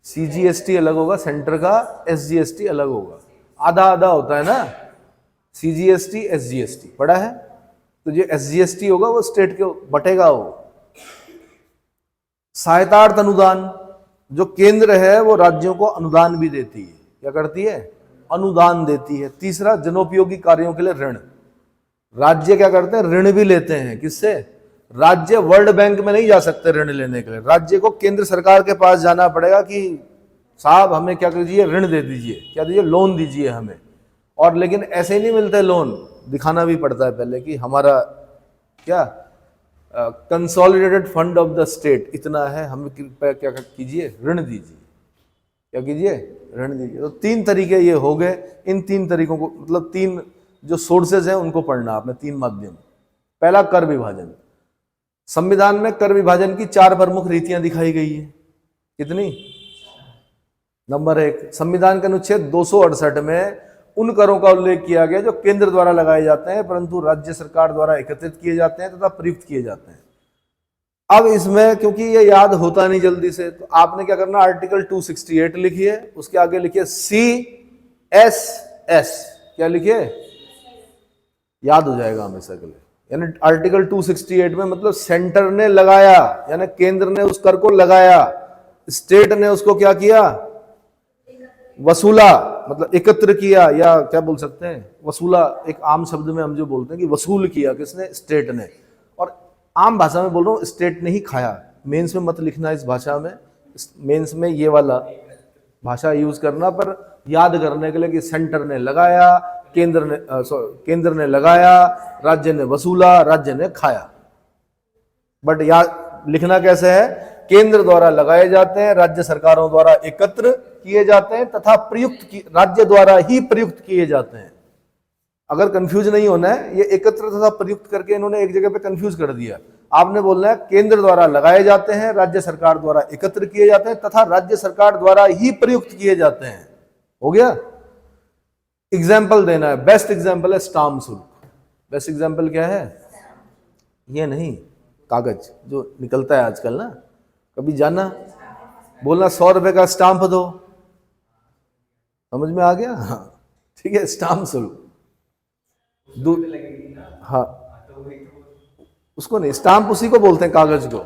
सीजीएसटी अलग होगा सेंटर का, एसजीएसटी अलग होगा, आधा आधा होता है ना, सीजीएसटी एसजीएसटी, पढ़ा है? तो जो एसजीएसटी होगा वो स्टेट के बटेगा। वो सहायतार्थ अनुदान, जो केंद्र है वो राज्यों को अनुदान भी देती है। क्या करती है? अनुदान देती है। तीसरा, जनोपयोगी कार्यों के लिए ऋण। राज्य क्या करते हैं? ऋण भी लेते हैं। किससे? राज्य वर्ल्ड बैंक में नहीं जा सकते ऋण लेने के लिए, राज्य को केंद्र सरकार के पास जाना पड़ेगा कि साहब हमें क्या कीजिए, ऋण दे दीजिए, क्या दीजिए, लोन दीजिए हमें। और लेकिन ऐसे ही नहीं मिलते लोन, दिखाना भी पड़ता है पहले कि हमारा क्या consolidated fund of the state इतना है, हमें कृपया क्या कीजिए, ऋण दीजिए। क्या कीजिए? ऋण दीजिए। तो 3 तरीके ये हो गए। इन 3 तरीकों को, मतलब 3 जो सोर्सेज हैं उनको पढ़ना आपने, 3 माध्यम। पहला, कर विभाजन। संविधान में कर विभाजन की 4 प्रमुख रीतियां दिखाई गई है। कितनी? नंबर 1, संविधान के अनुच्छेद 268 में उन करों का उल्लेख किया गया जो केंद्र द्वारा लगाए जाते हैं परंतु राज्य सरकार द्वारा एकत्रित किए जाते हैं तथा प्रयुक्त किए जाते हैं। अब इसमें क्योंकि ये याद होता नहीं जल्दी से, तो आपने क्या करना, आर्टिकल 268 लिखिए, उसके आगे लिखिए CSS। क्या लिखिए? याद हो जाएगा हमेशा के लिए। यानी आर्टिकल 268 में मतलब सेंटर ने लगाया, यानी केंद्र ने उस कर को लगाया, स्टेट ने उसको क्या किया, वसूला, मतलब एकत्र किया, या क्या बोल सकते हैं, वसूला। एक आम शब्द में हम जो बोलते हैं कि वसूल किया किसने, स्टेट ने। और आम भाषा में बोल रहा हूं, स्टेट ने ही खाया। मेंस में मत लिखना इस भाषा में, मेंस में ये वाला भाषा यूज करना, पर याद करने के लिए कि सेंटर ने लगाया, केंद्र ने लगाया, राज्य ने वसूला, राज्य ने खाया। बट याद लिखना कैसे है, केंद्र द्वारा लगाए जाते हैं, राज्य सरकारों द्वारा एकत्र किए जाते हैं तथा राज्य द्वारा ही प्रयुक्त किए जाते हैं। अगर कंफ्यूज नहीं होना है, ये एकत्र तथा प्रयुक्त करके इन्होंने एक जगह पे कंफ्यूज कर दिया। आपने बोलना है केंद्र द्वारा लगाए जाते हैं, राज्य सरकार द्वारा एकत्र किए जाते हैं तथा राज्य सरकार द्वारा ही प्रयुक्त किए जाते हैं। हो गया? एग्जाम्पल देना है, बेस्ट एग्जाम्पल है स्टाम्प शुल्क। बेस्ट एग्जाम्पल क्या है? ये नहीं, कागज जो निकलता है आजकल ना, कभी जाना बोलना 100 रुपए का स्टाम्प दो, समझ में आ गया? हाँ ठीक है, स्टाम्प शुल्क। हाँ उसको नहीं, स्टाम्प उसी को बोलते हैं, कागज को।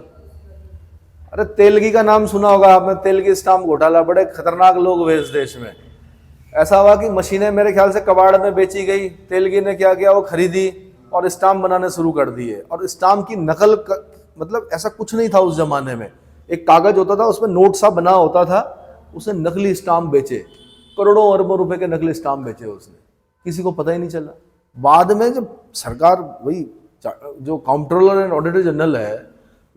अरे तेलगी का नाम सुना होगा आपने, तेलगी स्टाम्प घोटाला, बड़े खतरनाक लोग हुए इस देश में। ऐसा हुआ कि मशीनें मेरे ख्याल से कबाड़ में बेची गई, तेलगी ने क्या किया, वो खरीदी और स्टाम्प बनाने शुरू कर दिए। और स्टाम्प की नकल मतलब ऐसा कुछ नहीं था उस जमाने में, एक कागज होता था उसमें नोट सा बना होता था, उसने नकली स्टाम्प बेचे, करोड़ों अरबों रुपए के नकली स्टाम्प बेचे उसने, किसी को पता ही नहीं चला। बाद में जब सरकार, वही जो काउंट्रोलर एंड ऑडिटर जनरल है,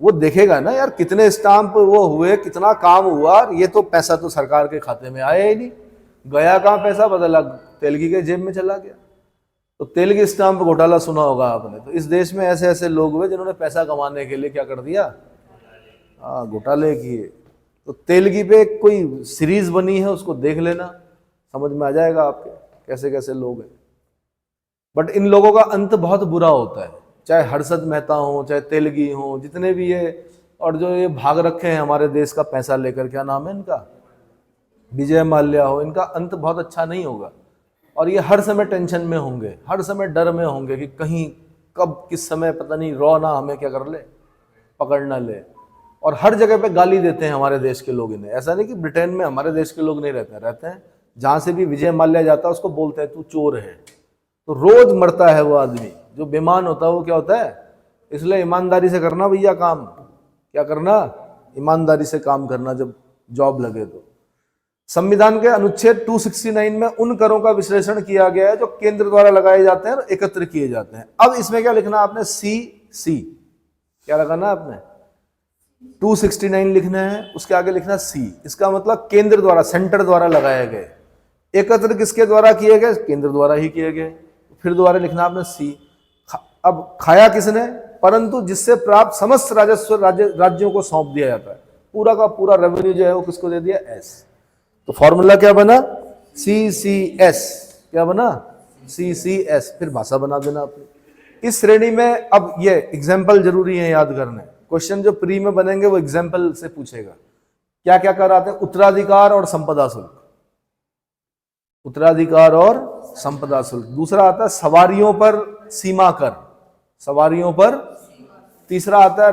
वो देखेगा ना यार कितने स्टाम्प वो हुए, कितना काम हुआ, ये तो पैसा तो सरकार के खाते में आया ही नहीं, गया कहाँ पैसा, पता लग तेलगी के जेब में चला गया। तो तेलगी स्टाम्प घोटाला सुना होगा आपने। तो इस देश में ऐसे ऐसे लोग हुए जिन्होंने पैसा कमाने के लिए क्या कर दिया, घोटाले किए। तो तेलगी पे कोई सीरीज बनी है, उसको देख लेना, समझ में आ जाएगा आपके कैसे कैसे लोग हैं। बट इन लोगों का अंत बहुत बुरा होता है, चाहे हर्षद मेहता हो, चाहे तेलगी हो, जितने भी ये, और जो ये भाग रखे हैं हमारे देश का पैसा लेकर, क्या नाम है इनका, विजय माल्या हो, इनका अंत बहुत अच्छा नहीं होगा। और ये हर समय टेंशन में होंगे, हर समय डर में होंगे कि कहीं कब किस समय पता नहीं रॉ ना हमें क्या कर ले, पकड़ ना ले। और हर जगह पे गाली देते हैं हमारे देश के लोग इन्हें। ऐसा नहीं कि ब्रिटेन में हमारे देश के लोग नहीं रहते हैं, जहां से भी विजय माल्या जाता है उसको बोलते हैं तू चोर है। तो रोज मरता है वो आदमी, जो बेईमान होता है वो क्या होता है। इसलिए ईमानदारी से करना भैया काम, क्या करना, ईमानदारी से काम करना जब जॉब लगे तो। संविधान के अनुच्छेद 269 में उन करों का विश्लेषण किया गया है जो केंद्र द्वारा लगाए जाते हैं और एकत्र किए जाते हैं। अब इसमें क्या लिखना आपने, सी, क्या लगाना आपने, 269 लिखना है, उसके आगे लिखना सी। इसका मतलब केंद्र द्वारा, सेंटर द्वारा लगाए गए। एकत्र किसके द्वारा किए गए, केंद्र द्वारा ही किए गए। फिर दोबारा लिखना आपने सी। अब खाया किसने, परंतु जिससे प्राप्त समस्त राजस्व राज्यों को सौंप दिया जाता है, पूरा का पूरा रेवेन्यू जो है वो किसको दे दिया, एस। तो फॉर्मूला क्या बना, CCS, क्या बना, CCS। फिर भाषा बना देना अपनी इस श्रेणी में। अब ये एग्जाम्पल जरूरी है याद करने, क्वेश्चन जो प्री में बनेंगे वो एग्जाम्पल से पूछेगा। क्या क्या कराते हैं, उत्तराधिकार और संपदा शुल्क, उत्तराधिकार और संपदा शुल्क। दूसरा आता है सवारियों पर सीमा कर, सवारियों पर। तीसरा आता है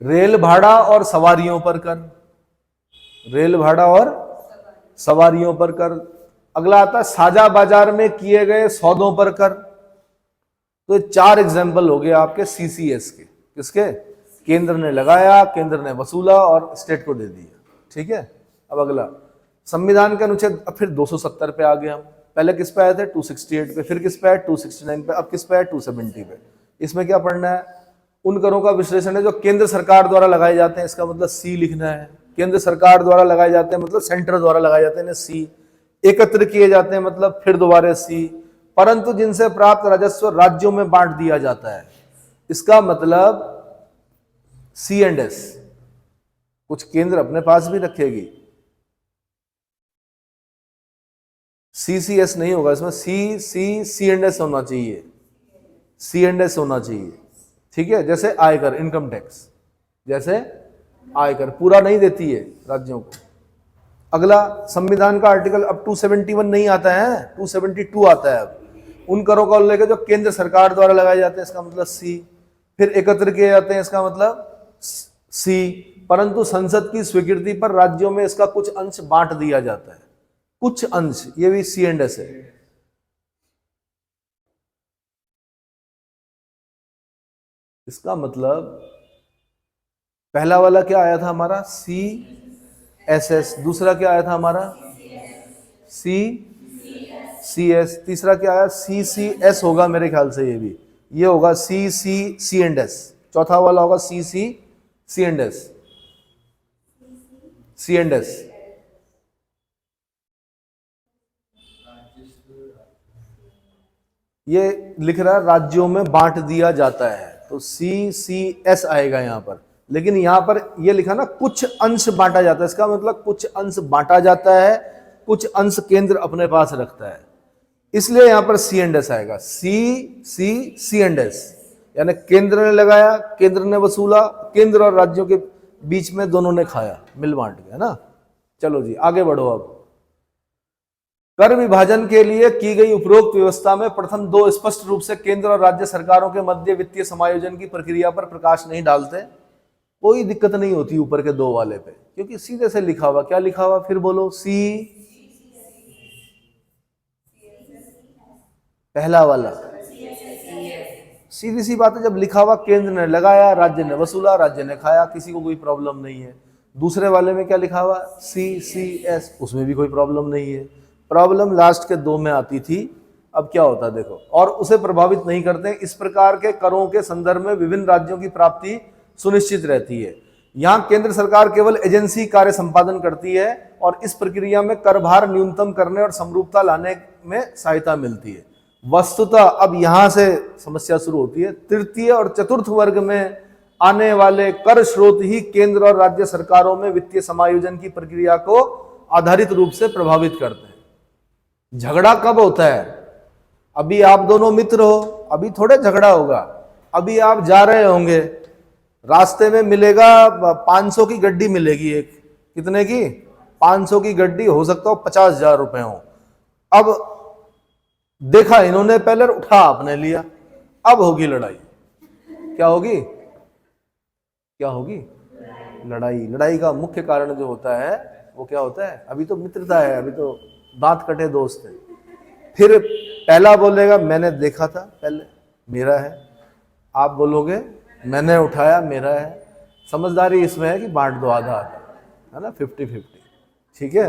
रेल भाड़ा और सवारियों पर कर, रेल भाड़ा और सवारियों पर कर। अगला आता है साझा बाजार में किए गए सौदों पर कर। तो 4 एग्जाम्पल हो गए आपके CCS के, किसके, केंद्र ने लगाया, केंद्र ने वसूला और स्टेट को दे दिया, ठीक है। अब अगला संविधान के अनुच्छेद, अब फिर 270 पे आ गए हम। पहले किस पे आए थे, 268 पे, फिर किस पे आए, 269 पे, अब किस पे आए, 270 पे। इसमें क्या पढ़ना है, उन करों का विश्लेषण है जो केंद्र सरकार द्वारा लगाए जाते हैं, इसका मतलब सी लिखना है। केंद्र सरकार द्वारा लगाए जाते हैं मतलब सेंटर द्वारा लगाए जाते हैं, सी। एकत्र किए जाते हैं मतलब फिर दोबारा सी। परंतु जिनसे प्राप्त राजस्व राज्यों में बांट दिया जाता है, इसका मतलब C&S। कुछ केंद्र अपने पास भी रखेगी, CCS नहीं होगा इसमें, C&S होना चाहिए, C&S होना चाहिए, ठीक है। जैसे आयकर, इनकम टैक्स, जैसे आयकर पूरा नहीं देती है राज्यों को। अगला संविधान का आर्टिकल अब 271 नहीं आता है, 272 आता है। अब उन करों का उल्लेख है जो केंद्र सरकार द्वारा लगाए जाते हैं, इसका मतलब सी। फिर एकत्र किए जाते हैं, इसका मतलब सी। परंतु संसद की स्वीकृति पर राज्यों में इसका कुछ अंश बांट दिया जाता है, कुछ अंश, ये भी C&S है। इसका मतलब पहला वाला क्या आया था हमारा, CSS। दूसरा क्या आया था हमारा, CCS। तीसरा क्या आया, CCS होगा मेरे ख्याल से, ये होगा C&S। चौथा वाला होगा C&S। ये लिख रहा है राज्यों में बांट दिया जाता है, तो CCS आएगा यहां पर। लेकिन यहां पर ये लिखा ना कुछ अंश बांटा जाता है, इसका मतलब कुछ अंश बांटा जाता है, कुछ अंश केंद्र अपने पास रखता है, इसलिए यहां पर सी एंड एस आएगा। सी एंड एस, यानी केंद्र ने लगाया, केंद्र ने वसूला, केंद्र और राज्यों के बीच में दोनों ने खाया, मिल बांट के, है ना। चलो जी आगे बढ़ो। अब कर विभाजन के लिए की गई उपरोक्त व्यवस्था में प्रथम दो स्पष्ट रूप से केंद्र और राज्य सरकारों के मध्य वित्तीय समायोजन की प्रक्रिया पर प्रकाश नहीं डालते। कोई दिक्कत नहीं होती ऊपर के दो वाले पे, क्योंकि सीधे से लिखा हुआ, क्या लिखा हुआ फिर बोलो, सी, पहला वाला सीधी सी बात है, जब लिखा हुआ केंद्र ने लगाया, राज्य ने वसूला, राज्य ने खाया, किसी को कोई प्रॉब्लम नहीं है। दूसरे वाले में क्या लिखा हुआ, CCS, उसमें भी कोई प्रॉब्लम नहीं है। प्रॉब्लम लास्ट के दो में आती थी। अब क्या होता है देखो, और उसे प्रभावित नहीं करते। इस प्रकार के करों के संदर्भ में विभिन्न राज्यों की प्राप्ति सुनिश्चित रहती है। यहाँ केंद्र सरकार केवल एजेंसी कार्य संपादन करती है और इस प्रक्रिया में कर भार न्यूनतम करने और समरूपता लाने में सहायता मिलती है। वस्तुतः अब यहां से समस्या शुरू होती है। तृतीय और चतुर्थ वर्ग में आने वाले कर स्रोत ही केंद्र और राज्य सरकारों में वित्तीय समायोजन की प्रक्रिया को आधारित रूप से प्रभावित करते हैं। झगड़ा कब होता है, अभी आप दोनों मित्र हो, अभी थोड़े झगड़ा होगा। अभी आप जा रहे होंगे, रास्ते में मिलेगा 500 की गड्डी मिलेगी, एक कितने की, 500 की गड्डी, हो सकता हो 50,000 रुपए हो। अब देखा इन्होंने पहले, उठा आपने लिया, अब होगी लड़ाई। क्या होगी, क्या होगी, लड़ाई। लड़ाई का मुख्य कारण जो होता है वो क्या होता है, अभी तो मित्रता है, अभी तो दांत कटे दोस्त है। फिर पहला बोलेगा मैंने देखा था पहले, मेरा है। आप बोलोगे मैंने उठाया, मेरा है। समझदारी इसमें है कि बांट दो आधा आधा, है ना, 50-50, ठीक है।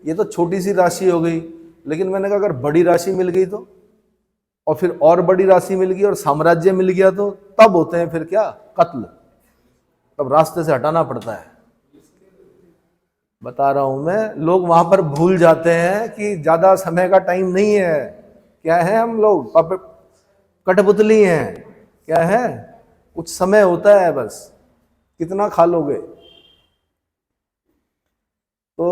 ये तो छोटी सी राशि हो गई, लेकिन मैंने कहा अगर बड़ी राशि मिल गई तो, और फिर और बड़ी राशि मिल गई और साम्राज्य मिल गया तो तब होते हैं फिर क्या, कत्ल। तब रास्ते से हटाना पड़ता है। बता रहा हूं मैं, लोग वहां पर भूल जाते हैं कि ज्यादा समय का टाइम नहीं है। क्या है, हम लोग कठपुतली हैं, क्या है, कुछ समय होता है बस, कितना खा लोगे। तो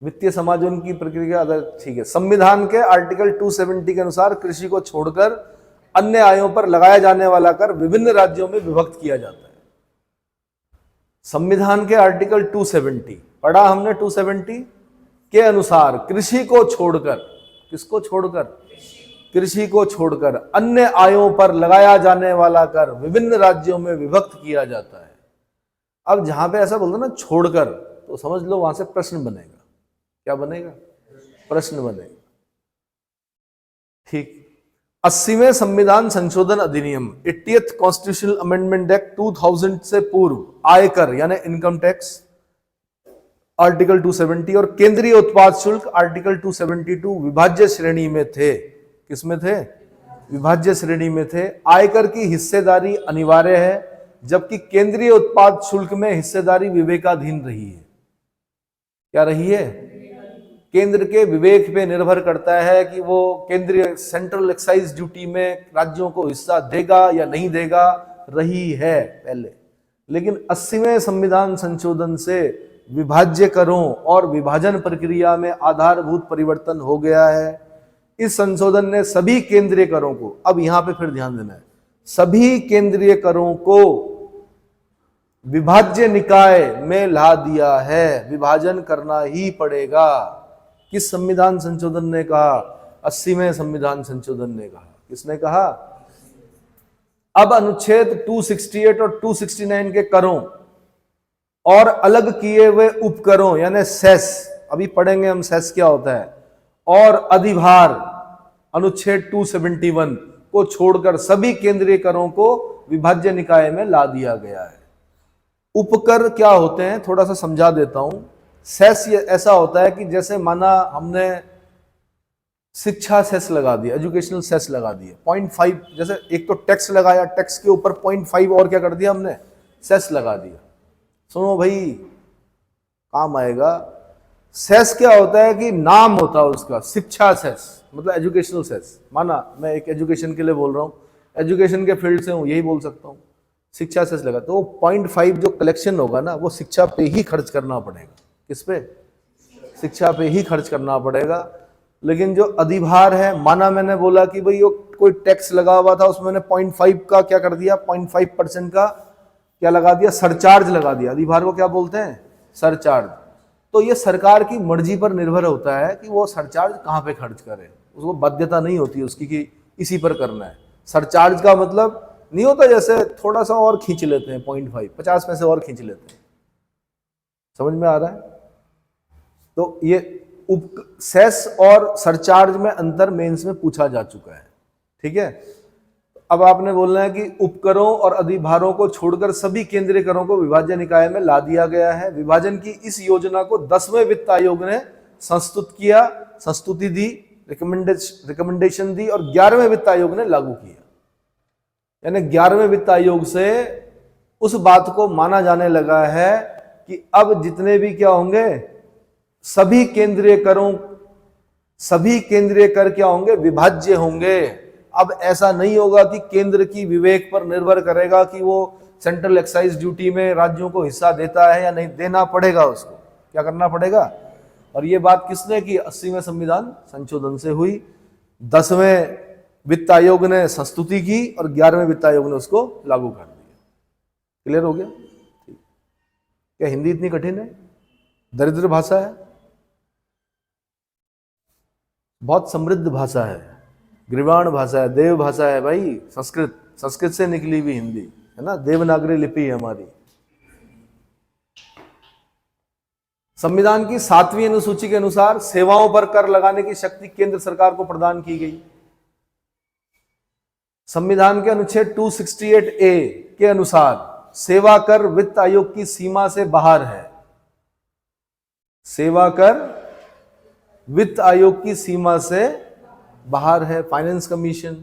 वित्तीय समायोजन की प्रक्रिया अगर ठीक है। संविधान के आर्टिकल 270 के अनुसार कृषि को छोड़कर अन्य आयों पर लगाया जाने वाला कर विभिन्न राज्यों में विभक्त किया जाता है। संविधान के आर्टिकल 270 पढ़ा हमने, 270 के अनुसार कृषि को छोड़कर, किसको छोड़कर, कृषि को छोड़कर अन्य आयों पर लगाया जाने वाला कर विभिन्न राज्यों में विभक्त किया जाता है। अब जहां पे ऐसा बोलते ना छोड़कर, तो समझ लो वहां से प्रश्न बनेगा। क्या बनेगा, प्रश्न बनेगा, ठीक। 80वें संविधान संशोधन अधिनियम 80th कॉन्स्टिट्यूशनल अमेंडमेंट एक्ट 2000 से पूर्व आयकर यानी इनकम टैक्स आर्टिकल 270 और केंद्रीय उत्पाद शुल्क आर्टिकल 272 विभाज्य श्रेणी में थे। किसमें थे, विभाज्य श्रेणी में थे। आयकर की हिस्सेदारी अनिवार्य है, जबकि केंद्रीय उत्पाद शुल्क में हिस्सेदारी विवेकाधीन रही है। क्या रही है, केंद्र के विवेक पे निर्भर करता है कि वो केंद्रीय सेंट्रल एक्साइज ड्यूटी में राज्यों को हिस्सा देगा या नहीं देगा, रही है पहले। लेकिन 80वें संविधान संशोधन से विभाज्य करों और विभाजन प्रक्रिया में आधारभूत परिवर्तन हो गया है। इस संशोधन ने सभी केंद्रीय करों को, अब यहां पे फिर ध्यान देना है, सभी केंद्रीय करों को विभाज्य निकाय में ला दिया है। विभाजन करना ही पड़ेगा। किस संविधान संशोधन ने कहा, 80वें संविधान संशोधन ने कहा। किसने कहा, अब अनुच्छेद 268 और 269 के करों और अलग किए हुए उपकरों यानी सेस, अभी पढ़ेंगे हम सेस क्या होता है, और अधिभार अनुच्छेद 271 को छोड़कर सभी केंद्रीय करों को विभाज्य निकाय में ला दिया गया है। उपकर क्या होते हैं थोड़ा सा समझा देता हूं। सेस ऐसा होता है कि जैसे माना हमने शिक्षा सेस लगा दिया, एजुकेशनल सेस लगा दिया 0.5, जैसे एक तो टैक्स लगाया, टैक्स के ऊपर 0.5 और क्या कर दिया हमने, सेस लगा दिया। सुनो भाई, काम आएगा। सेस क्या होता है कि नाम होता है उसका, शिक्षा सेस मतलब एजुकेशनल सेस। माना मैं एक एजुकेशन के लिए बोल रहा हूं, एजुकेशन के फील्ड से हूं, यही बोल सकता हूं। शिक्षा सेस लगा, तो वो 0.5 जो कलेक्शन होगा ना वो शिक्षा पे ही खर्च करना पड़ेगा। किस पे? शिक्षा पे ही खर्च करना पड़ेगा। लेकिन जो अधिभार है, माना मैंने बोला कि भाई वो कोई टैक्स लगा हुआ था, उसमें मैंने 0.5 का क्या कर दिया, 0.5% का क्या लगा दिया, सरचार्ज लगा दिया। अधिभार को क्या बोलते हैं? सरचार्ज। तो ये सरकार की मर्जी पर निर्भर होता है कि वो सरचार्ज कहाँ पे खर्च करे, उसको बाध्यता नहीं होती उसकी कि इसी पर करना है। सरचार्ज का मतलब नहीं होता जैसे थोड़ा सा और खींच लेते हैं 0.5, 50 पैसे और खींच लेते हैं। समझ में आ रहा है? तो ये सेस और सरचार्ज में अंतर मेंस में पूछा जा चुका है। ठीक है, अब आपने बोलना है कि उपकरों और अधिभारों को छोड़कर सभी केंद्रीय करों को विभाज्य निकाय में ला दिया गया है। विभाजन की इस योजना को 10वें वित्त आयोग ने संस्तुत किया, संस्तुति दी, रिकमेंडेशन दी और 11वें वित्त आयोग ने लागू किया। यानी 11वें वित्त आयोग से उस बात को माना जाने लगा है कि अब जितने भी क्या होंगे, सभी केंद्रीय कर क्या होंगे, विभाज्य होंगे। अब ऐसा नहीं होगा कि केंद्र की विवेक पर निर्भर करेगा कि वो सेंट्रल एक्साइज ड्यूटी में राज्यों को हिस्सा देता है या नहीं, देना पड़ेगा, उसको क्या करना पड़ेगा। और ये बात किसने की? 80वें संविधान संशोधन से हुई। 10वें वित्त आयोग ने संस्तुति की और 11वें वित्त आयोग ने उसको लागू कर दिया। क्लियर हो गया? क्या हिंदी इतनी कठिन है? दरिद्र भाषा है? बहुत समृद्ध भाषा है, ग्रीवाण भाषा है, देव भाषा है भाई। संस्कृत से निकली हुई हिंदी है ना, देवनागरी लिपि है हमारी। संविधान की 7वीं अनुसूची के अनुसार सेवाओं पर कर लगाने की शक्ति केंद्र सरकार को प्रदान की गई। संविधान के अनुच्छेद 268A के अनुसार सेवा कर वित्त आयोग की सीमा से बाहर है। सेवा कर वित्त आयोग की सीमा से बाहर है। फाइनेंस कमीशन,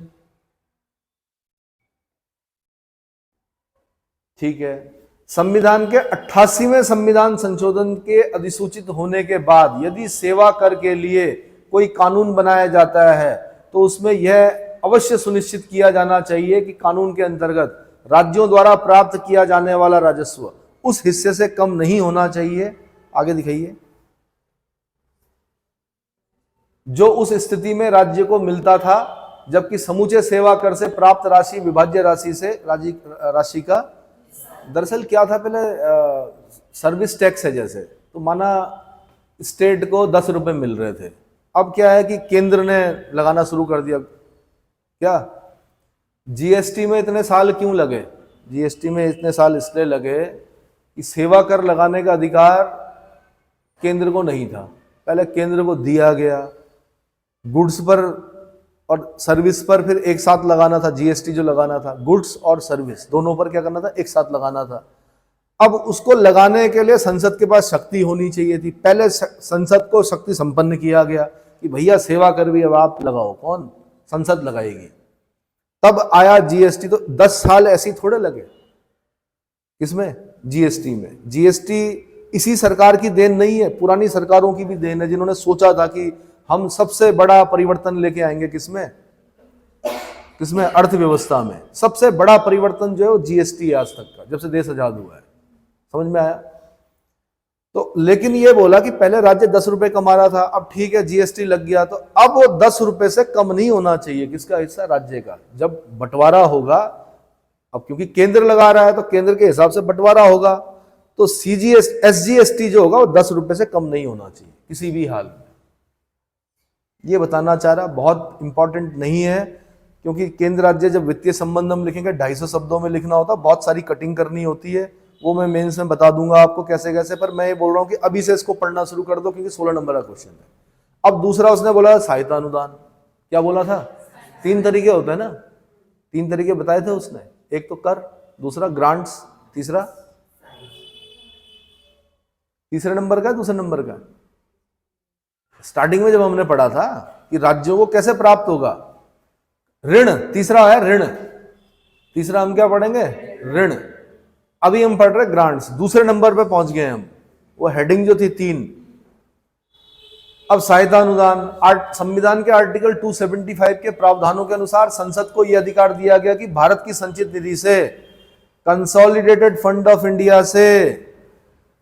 ठीक है। संविधान के 88वें संविधान संशोधन के अधिसूचित होने के बाद यदि सेवा कर के लिए कोई कानून बनाया जाता है तो उसमें यह अवश्य सुनिश्चित किया जाना चाहिए कि कानून के अंतर्गत राज्यों द्वारा प्राप्त किया जाने वाला राजस्व उस हिस्से से कम नहीं होना चाहिए। आगे दिखाइए। जो उस स्थिति में राज्य को मिलता था जबकि समूचे सेवा कर से प्राप्त राशि विभाज्य राशि का, दरअसल क्या था पहले, सर्विस टैक्स है जैसे, तो माना स्टेट को 10 रुपए मिल रहे थे, अब क्या है कि केंद्र ने लगाना शुरू कर दिया। क्या जीएसटी में इतने साल क्यों लगे? जीएसटी में इतने साल इसलिए लगे कि सेवा कर लगाने का अधिकार केंद्र को नहीं था, पहले केंद्र को दिया गया। गुड्स पर और सर्विस पर फिर एक साथ लगाना था, जीएसटी जो लगाना था, गुड्स और सर्विस दोनों पर क्या करना था, एक साथ लगाना था। अब उसको लगाने के लिए संसद के पास शक्ति होनी चाहिए थी। पहले संसद को शक्ति संपन्न किया गया कि भैया सेवा कर भी अब आप लगाओ। कौन? संसद लगाएगी। तब आया जीएसटी। तो 10 साल ऐसे ही थोड़े लगे। किसमें? जीएसटी में। जीएसटी इसी सरकार की देन नहीं है, पुरानी सरकारों की भी देन है, जिन्होंने सोचा था कि हम सबसे बड़ा परिवर्तन लेके आएंगे। किसमें? अर्थव्यवस्था में सबसे बड़ा परिवर्तन जो है वो जीएसटी है आज तक का, जब से देश आजाद हुआ है। समझ में आया? तो लेकिन ये बोला कि पहले राज्य 10 रुपए कमा रहा था, अब ठीक है जीएसटी लग गया तो अब वो 10 रुपए से कम नहीं होना चाहिए। किसका हिस्सा? राज्य का। जब बंटवारा होगा, अब क्योंकि केंद्र लगा रहा है तो केंद्र के हिसाब से बंटवारा होगा, तो एसजीएसटी जो होगा वो 10 रुपए से कम नहीं होना चाहिए किसी भी हाल में। ये बताना चाह रहा, बहुत इंपॉर्टेंट नहीं है, क्योंकि केंद्र राज्य जब वित्तीय संबंध हम लिखेंगे 250 शब्दों में लिखना होता, बहुत सारी कटिंग करनी होती है। वो मैं मेंस में बता दूंगा आपको कैसे कैसे, पर मैं ये बोल रहा हूँ कि अभी से इसको पढ़ना शुरू कर दो क्योंकि 16 नंबर का क्वेश्चन है। अब दूसरा उसने बोला सहायता अनुदान। क्या बोला था? 3 तरीके होते हैं ना, 3 तरीके बताए थे उसने। एक तो कर, दूसरा ग्रांट्स, तीसरे नंबर का, दूसरे नंबर का। स्टार्टिंग में जब हमने पढ़ा था कि राज्यों को कैसे प्राप्त होगा, ऋण। तीसरा है ऋण, तीसरा हम क्या पढ़ेंगे? ऋण। अभी हम पढ़ रहे ग्रांट्स, दूसरे नंबर पे पहुंच गए हम। वो हेडिंग जो थी 3। अब सहायता अनुदान। संविधान के आर्टिकल 275 के प्रावधानों के अनुसार संसद को यह अधिकार दिया गया कि भारत की संचित निधि से कंसोलिडेटेड फंड ऑफ इंडिया से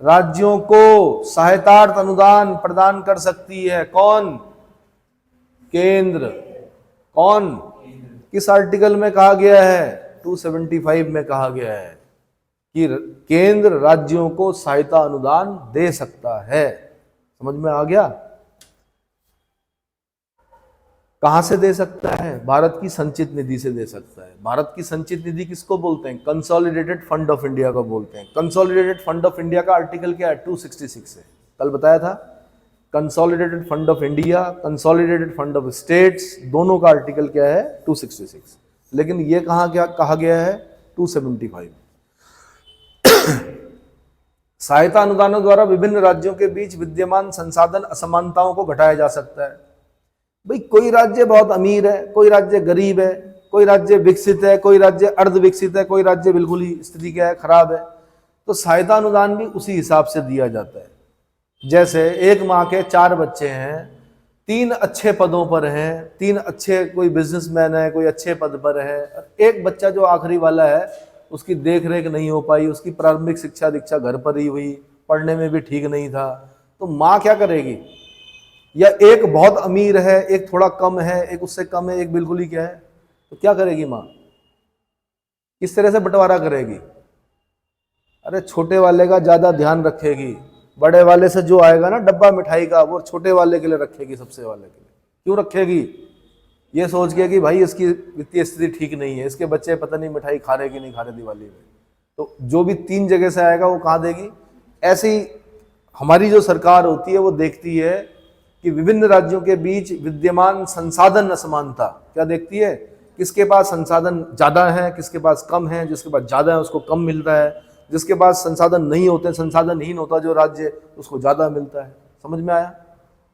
राज्यों को सहायतार्थ अनुदान प्रदान कर सकती है कौन? केंद्र। कौन? किस आर्टिकल में कहा गया है? 275 में कहा गया है कि केंद्र राज्यों को सहायता अनुदान दे सकता है। समझ में आ गया? कहां से दे सकता है? भारत की संचित निधि से दे सकता है। भारत की संचित निधि किसको बोलते हैं? कंसोलिडेटेड फंड ऑफ इंडिया को बोलते हैं। कंसोलिडेटेड फंड ऑफ इंडिया का आर्टिकल क्या है? 266 है, कल बताया था। Consolidated fund of India, consolidated fund of states, दोनों का आर्टिकल क्या है? 266। लेकिन ये कहां क्या कहा गया है? 275। सहायता अनुदानों द्वारा विभिन्न राज्यों के बीच विद्यमान संसाधन असमानताओं को घटाया जा सकता है। भाई कोई राज्य बहुत अमीर है, कोई राज्य गरीब है, कोई राज्य विकसित है, कोई राज्य अर्ध विकसित है, कोई राज्य बिल्कुल ही स्थिति क्या है? खराब है। तो सहायता अनुदान भी उसी हिसाब से दिया जाता है। जैसे एक माँ के 4 बच्चे हैं, 3 अच्छे पदों पर हैं, 3 अच्छे, कोई बिजनेसमैन है, कोई अच्छे पद पर है, एक बच्चा जो आखिरी वाला है उसकी देख रेख नहीं हो पाई, उसकी प्रारंभिक शिक्षा दीक्षा घर पर ही हुई, पढ़ने में भी ठीक नहीं था, तो माँ क्या करेगी? या एक बहुत अमीर है, एक थोड़ा कम है, एक उससे कम है, एक बिल्कुल ही क्या है, तो क्या करेगी माँ? किस तरह से बंटवारा करेगी? अरे छोटे वाले का ज्यादा ध्यान रखेगी, बड़े वाले से जो आएगा ना डब्बा मिठाई का, वो छोटे वाले के लिए रखेगी, सबसे वाले के लिए। क्यों रखेगी? ये सोच के कि भाई इसकी वित्तीय स्थिति ठीक नहीं है, इसके बच्चे पता नहीं मिठाई खा रहे कि नहीं खा रहे दिवाली में, तो जो भी 3 जगह से आएगा वो कहाँ देगी? ऐसे ही हमारी जो सरकार होती है वो देखती है कि विभिन्न राज्यों के बीच विद्यमान संसाधन असमानता क्या देखती है? किसके पास संसाधन ज्यादा है, किसके पास कम है, जिसके पास ज्यादा है उसको कम मिलता है, जिसके पास संसाधन नहीं होते, संसाधनहीन होता जो राज्य, उसको ज्यादा मिलता है। समझ में आया?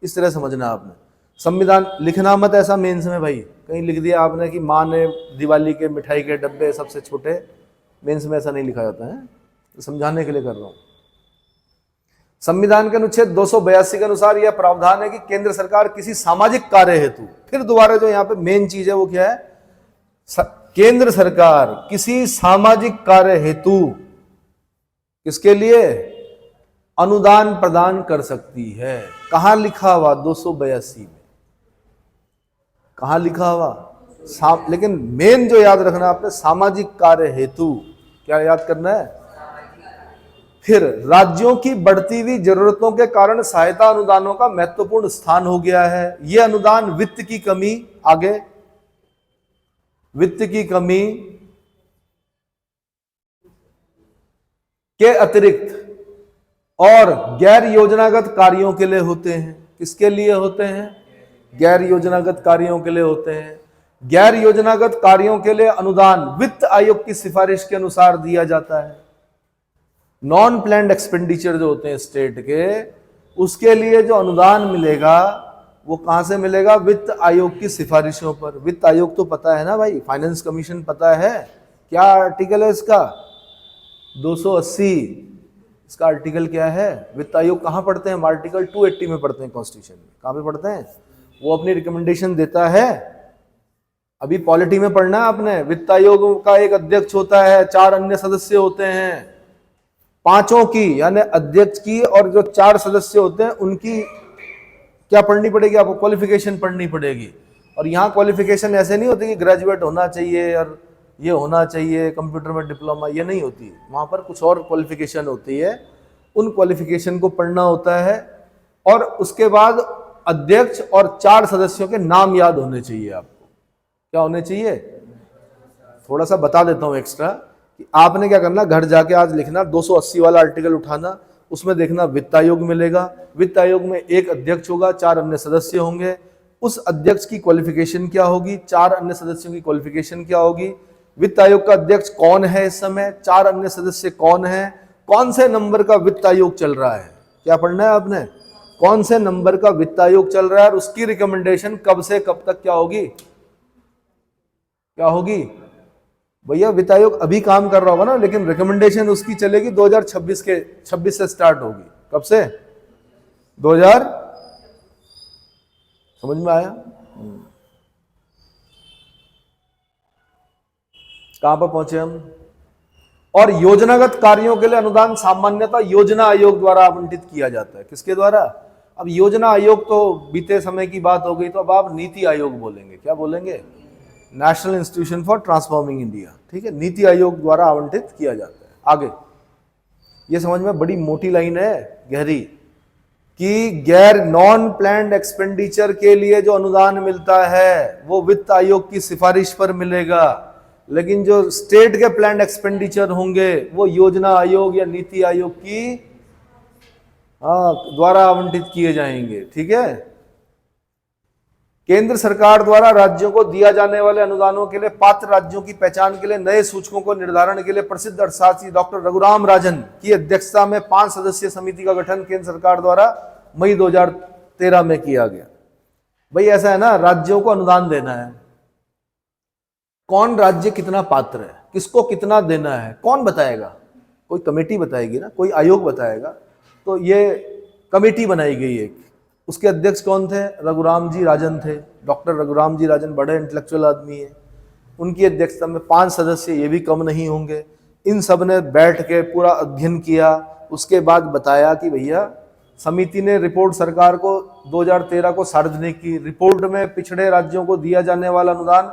इस तरह समझना आपने। संविधान लिखना मत ऐसा मेंस में भाई, कहीं लिख दिया आपने कि माँ ने दिवाली के मिठाई के डब्बे सबसे छोटे, मेंस में ऐसा नहीं लिखा जाता है, तो समझाने के लिए कर रहा हूं। संविधान के अनुच्छेद 282 के अनुसार यह प्रावधान है कि केंद्र सरकार किसी सामाजिक कार्य हेतु, फिर दोबारा जो यहाँ पे मेन चीज है वो क्या है? केंद्र सरकार किसी सामाजिक कार्य हेतु किसके लिए अनुदान प्रदान कर सकती है। कहां लिखा हुआ? 282 में कहां लिखा हुआ? लेकिन मेन जो याद रखना आपने, सामाजिक कार्य हेतु, क्या याद करना है? फिर राज्यों की बढ़ती हुई जरूरतों के कारण सहायता अनुदानों का महत्वपूर्ण स्थान हो गया है। ये अनुदान वित्त की कमी, आगे वित्त की कमी के अतिरिक्त और गैर योजनागत कार्यों के लिए होते हैं। किसके लिए होते हैं? गैर योजनागत कार्यों के लिए होते हैं। गैर योजनागत कार्यों के लिए अनुदान वित्त आयोग की सिफारिश के अनुसार दिया जाता है। नॉन प्लान्ड एक्सपेंडिचर जो होते हैं स्टेट के, उसके लिए जो अनुदान मिलेगा वो कहां से मिलेगा? वित्त आयोग की सिफारिशों पर। वित्त आयोग तो पता है ना भाई, फाइनेंस कमीशन पता है, क्या आर्टिकल है इसका? 280। इसका आर्टिकल क्या है? वित्त आयोग कहां पढ़ते हैं हम? आर्टिकल 280 में पढ़ते हैं कॉन्स्टिट्यूशन में। कहां पे पढ़ते हैं? वो अपनी रिकमेंडेशन देता है। अभी पॉलिटी में पढ़ना है आपने। वित्त आयोग का एक अध्यक्ष होता है, 4 अन्य सदस्य होते हैं, 5 की यानी अध्यक्ष की और जो 4 सदस्य होते हैं उनकी क्या पढ़नी पड़ेगी आपको? क्वालिफिकेशन पढ़नी पड़ेगी। और यहाँ क्वालिफिकेशन ऐसे नहीं होती कि ग्रेजुएट होना चाहिए और ये होना चाहिए, कंप्यूटर में डिप्लोमा, ये नहीं होती। वहाँ पर कुछ और क्वालिफिकेशन होती है, उन क्वालिफिकेशन को पढ़ना होता है। और उसके बाद अध्यक्ष और 4 सदस्यों के नाम याद होने चाहिए आपको। क्या होने चाहिए? थोड़ा सा बता देता हूँ एक्स्ट्रा कि आपने क्या करना, घर जाके आज लिखना 280 वाला आर्टिकल उठाना, उसमें देखना वित्त आयोग मिलेगा। वित्त आयोग में एक अध्यक्ष होगा, 4 अन्य सदस्य होंगे। उस अध्यक्ष की क्वालिफिकेशन क्या होगी? 4 अन्य सदस्यों की क्वालिफिकेशन क्या होगी? वित्त आयोग का अध्यक्ष कौन है इस समय? 4 अन्य सदस्य कौन है? कौन से नंबर का वित्त आयोग चल रहा है? क्या पढ़ना है आपने? कौन से नंबर का वित्त आयोग चल रहा है और उसकी रिकमेंडेशन कब से कब तक क्या होगी? क्या होगी भैया? वित्त आयोग अभी काम कर रहा होगा ना, लेकिन रिकमेंडेशन उसकी चलेगी 2026 से स्टार्ट होगी। कब से? 2000। समझ में आया? कहां पर पहुंचे हम? और योजनागत कार्यों के लिए अनुदान सामान्यतः योजना आयोग द्वारा आवंटित किया जाता है। किसके द्वारा? अब योजना आयोग तो बीते समय की बात हो गई, तो अब आप नीति आयोग बोलेंगे। क्या बोलेंगे? National institution for transforming India. ठीक है, नीति आयोग द्वारा आवंटित किया जाता है। आगे ये समझ में, बड़ी मोटी लाइन है, गहरी, कि गैर नॉन प्लान्ड एक्सपेंडिचर के लिए जो अनुदान मिलता है वो वित्त आयोग की सिफारिश पर मिलेगा, लेकिन जो स्टेट के प्लान्ड एक्सपेंडिचर होंगे वो योजना आयोग या नीति आयोग की द्वारा आवंटित किए जाएंगे। ठीक है, केंद्र सरकार द्वारा राज्यों को दिया जाने वाले अनुदानों के लिए पात्र राज्यों की पहचान के लिए नए सूचकों को निर्धारण के लिए प्रसिद्ध अर्थशास्त्री डॉक्टर रघुराम राजन की अध्यक्षता में 5 सदस्यीय समिति का गठन केंद्र सरकार द्वारा मई 2013 में किया गया। भाई ऐसा है ना, राज्यों को अनुदान देना है, कौन राज्य कितना पात्र है, किसको कितना देना है, कौन बताएगा? कोई कमेटी बताएगी ना, कोई आयोग बताएगा। तो ये कमेटी बनाई गई एक, उसके अध्यक्ष कौन थे? रघुराम जी राजन थे। डॉक्टर रघुराम जी राजन बड़े इंटेलेक्चुअल आदमी है, उनकी अध्यक्षता में 5 सदस्य, ये भी कम नहीं होंगे। इन सब ने बैठ के पूरा अध्ययन किया, उसके बाद बताया कि भैया, समिति ने रिपोर्ट सरकार को 2013 को सार्वजनिक की। रिपोर्ट में पिछड़े राज्यों को दिया जाने वाला अनुदान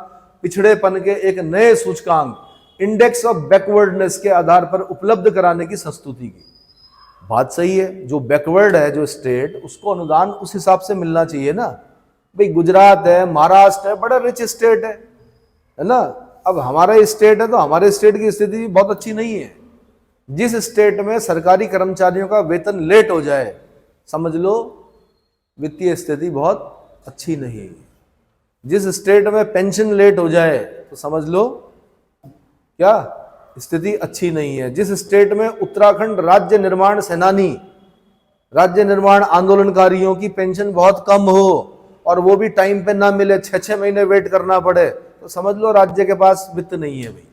पिछड़ेपन के एक नए सूचकांक इंडेक्स ऑफ बैकवर्डनेस के आधार पर उपलब्ध कराने की संस्तुति की। बात सही है, जो बैकवर्ड है जो स्टेट, उसको अनुदान उस हिसाब से मिलना चाहिए ना। भाई गुजरात है, महाराष्ट्र है, बड़ा रिच स्टेट है ना। अब हमारा स्टेट है तो हमारे स्टेट की स्थिति भी बहुत अच्छी नहीं है। जिस स्टेट में सरकारी कर्मचारियों का वेतन लेट हो जाए, समझ लो वित्तीय स्थिति बहुत अच्छी नहीं है। जिस स्टेट में पेंशन लेट हो जाए तो समझ लो क्या स्थिति अच्छी नहीं है। जिस स्टेट में उत्तराखंड राज्य निर्माण सेनानी, राज्य निर्माण आंदोलनकारियों की पेंशन बहुत कम हो और वो भी टाइम पे ना मिले, 6-6 महीने वेट करना पड़े, तो समझ लो राज्य के पास वित्त नहीं है। भाई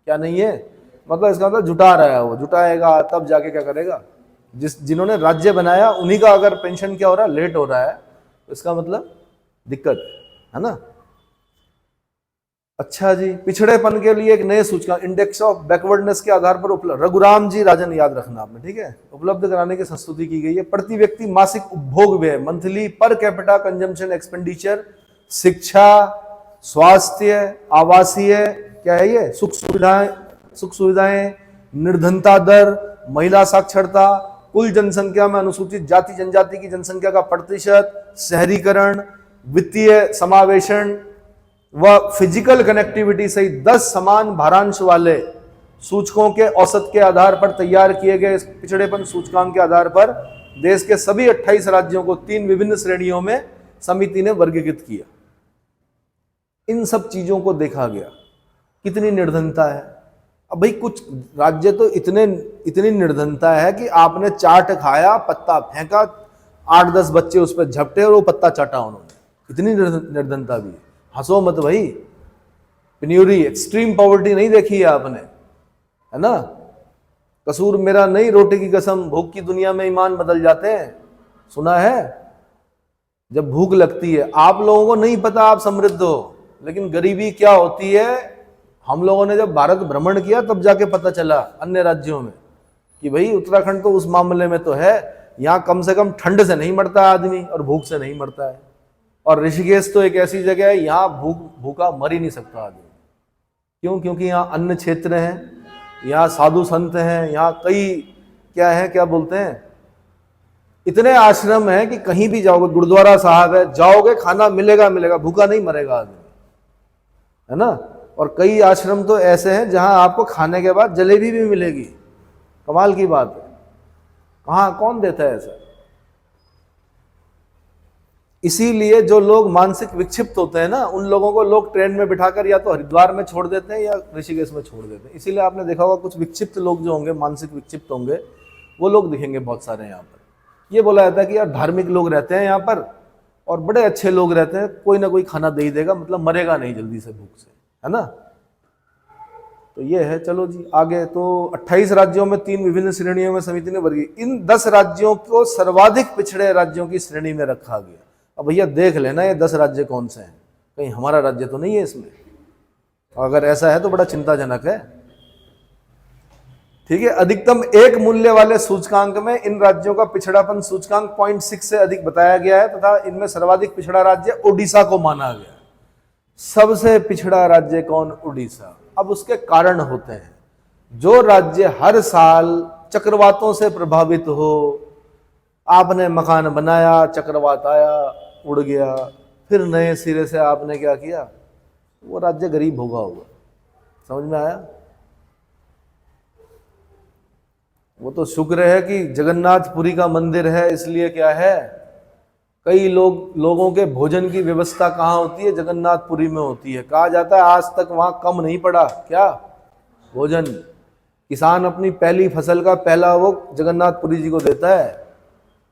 क्या नहीं है? मतलब इसका मतलब जुटा रहा है, वो जुटाएगा तब जाके क्या करेगा। जिन्होंने राज्य बनाया उन्हीं का अगर पेंशन क्या हो रहा है, लेट हो रहा है, तो इसका मतलब दिक्कत है ना। अच्छा जी, पिछड़ेपन के लिए एक नए सूचकांक इंडेक्स ऑफ बैकवर्डनेस के आधार पर उपलब्ध, रघुराम जी राजन याद रखना आपने, ठीक है, उपलब्ध कराने की संस्तुति की गई है। प्रति व्यक्ति मासिक उपभोग व्यय, monthly per capita consumption expenditure, शिक्षा, स्वास्थ्य, आवासीय, क्या है ये, सुख सुविधाएं, निर्धनता दर, महिला साक्षरता, कुल जनसंख्या में अनुसूचित जाति जनजाति की जनसंख्या का प्रतिशत, शहरीकरण, वित्तीय समावेशन व फिजिकल कनेक्टिविटी सहित 10 समान भारांश वाले सूचकों के औसत के आधार पर तैयार किए गए पिछड़ेपन सूचकांक के आधार पर देश के सभी 28 राज्यों को 3 विभिन्न श्रेणियों में समिति ने वर्गीकृत किया। इन सब चीजों को देखा गया, कितनी निर्धनता है। अब भाई कुछ राज्य तो इतनी निर्धनता है कि आपने चाट खाया, पत्ता फेंका, 8-10 बच्चे उस पर झपटे और वो पत्ता चाटा उन्होंने, इतनी निर्धनता भी है। हंसो मत भाई, पेन्यूरी, एक्सट्रीम पॉवर्टी नहीं देखी है आपने, है ना। कसूर मेरा नहीं, रोटी की कसम, भूख की दुनिया में ईमान बदल जाते हैं, सुना है। जब भूख लगती है, आप लोगों को नहीं पता आप समृद्ध हो, लेकिन गरीबी क्या होती है हम लोगों ने जब भारत भ्रमण किया तब जाके पता चला अन्य राज्यों में कि भाई उत्तराखंड तो उस मामले में तो है, यहाँ कम से कम ठंड से नहीं मरता आदमी और भूख से नहीं मरता है। और ऋषिकेश तो एक ऐसी जगह है, यहाँ भूखा मर ही नहीं सकता आदमी। क्यों? क्योंकि यहाँ अन्न क्षेत्र है, यहाँ साधु संत हैं, यहाँ कई क्या बोलते हैं, इतने आश्रम हैं कि कहीं भी जाओगे, गुरुद्वारा साहब है, जाओगे खाना मिलेगा, भूखा नहीं मरेगा आदमी, है ना। और कई आश्रम तो ऐसे हैं जहां आपको खाने के बाद जलेबी भी मिलेगी। कमाल की बात है, कहाँ कौन देता है ऐसा। इसीलिए जो लोग मानसिक विक्षिप्त होते हैं ना, उन लोगों को लोग ट्रेन में बिठाकर या तो हरिद्वार में छोड़ देते हैं या ऋषिकेश में छोड़ देते हैं। इसीलिए आपने देखा होगा कुछ विक्षिप्त लोग जो होंगे, मानसिक विक्षिप्त होंगे, वो लोग दिखेंगे बहुत सारे यहाँ पर। ये बोला जाता है कि यार धार्मिक लोग रहते हैं यहाँ पर और बड़े अच्छे लोग रहते हैं, कोई ना कोई खाना दे ही देगा, मतलब मरेगा नहीं जल्दी से भूख से, है ना। तो ये है। चलो जी आगे। तो 28 राज्यों में 3 विभिन्न श्रेणियों में समिति ने वर्गीकृत, इन 10 राज्यों को सर्वाधिक पिछड़े राज्यों की श्रेणी में रखा गया। अब भैया देख लेना ये 10 राज्य कौन से हैं, कहीं हमारा राज्य तो नहीं है इसमें। अगर ऐसा है तो बड़ा चिंताजनक है। ठीक है। अधिकतम एक मूल्य वाले सूचकांक में इन राज्यों का पिछड़ापन सूचकांक 0.6 से अधिक बताया गया है तथा इनमें सर्वाधिक पिछड़ा राज्य ओडिशा को माना गया। सबसे पिछड़ा राज्य कौन? उड़ीसा। अब उसके कारण होते हैं, जो राज्य हर साल चक्रवातों से प्रभावित हो, आपने मकान बनाया, चक्रवात आया, उड़ गया, फिर नए सिरे से आपने क्या किया, वो राज्य गरीब होगा। समझ में आया? वो तो शुक्र है कि जगन्नाथपुरी का मंदिर है, इसलिए क्या है, कई लोगों के भोजन की व्यवस्था कहाँ होती है? जगन्नाथपुरी में होती है। कहा जाता है आज तक वहां कम नहीं पड़ा क्या? भोजन। किसान अपनी पहली फसल का पहला वो जगन्नाथपुरी जी को देता है।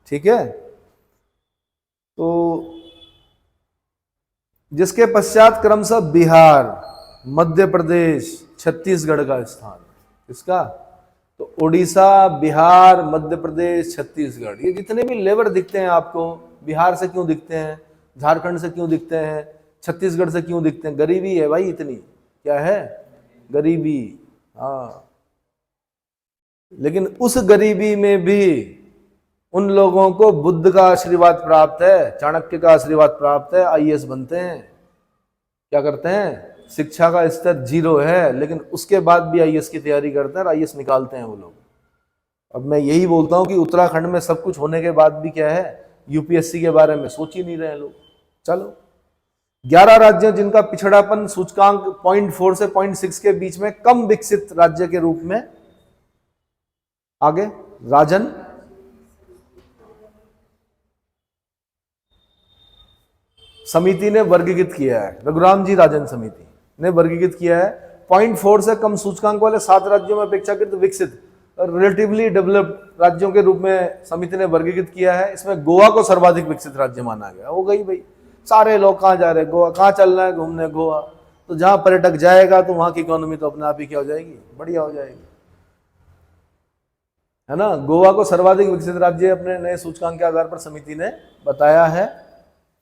ठीक है। तो जिसके पश्चात क्रमशः बिहार, मध्य प्रदेश, छत्तीसगढ़ का स्थान। इसका तो उड़ीसा, बिहार, मध्य प्रदेश, छत्तीसगढ़, ये जितने भी लेबर दिखते हैं आपको, बिहार से क्यों दिखते हैं, झारखंड से क्यों दिखते हैं, छत्तीसगढ़ से क्यों दिखते हैं? गरीबी है भाई, इतनी क्या है? गरीबी। हाँ, लेकिन उस गरीबी में भी उन लोगों को बुद्ध का आशीर्वाद प्राप्त है, चाणक्य का आशीर्वाद प्राप्त है, आईएएस बनते हैं। क्या करते हैं? शिक्षा का स्तर 0 है, लेकिन उसके बाद भी आईएएस की तैयारी करते हैं और आईएएस निकालते हैं वो लोग। अब मैं यही बोलता हूं कि उत्तराखंड में सब कुछ होने के बाद भी क्या है, यूपीएससी के बारे में सोच ही नहीं रहे लोग। चलो, 11 राज्य जिनका पिछड़ापन सूचकांक 0.4 से 0.6 के बीच में कम विकसित राज्य के रूप में आगे राजन समिति ने वर्गीकृत किया है, रघुराम जी राजन समिति ने वर्गीकृत किया है 0.4 से कम सूचकांक वाले 7 राज्यों में अपेक्षाकृत विकसित रिलेटिवली डेवलप्ड राज्यों के रूप में समिति ने वर्गीकृत किया है। इसमें गोवा को सर्वाधिक विकसित राज्य माना गया। हो गई भाई, सारे लोग कहाँ जा रहे हैं? गोवा। कहाँ चल रहा है घूमने? गोवा। तो जहां पर्यटक जाएगा तो वहां की इकोनॉमी तो अपने आप ही क्या हो जाएगी? बढ़िया हो जाएगी, है ना। गोवा को सर्वाधिक विकसित राज्य अपने नए सूचकांक के आधार पर समिति ने बताया है।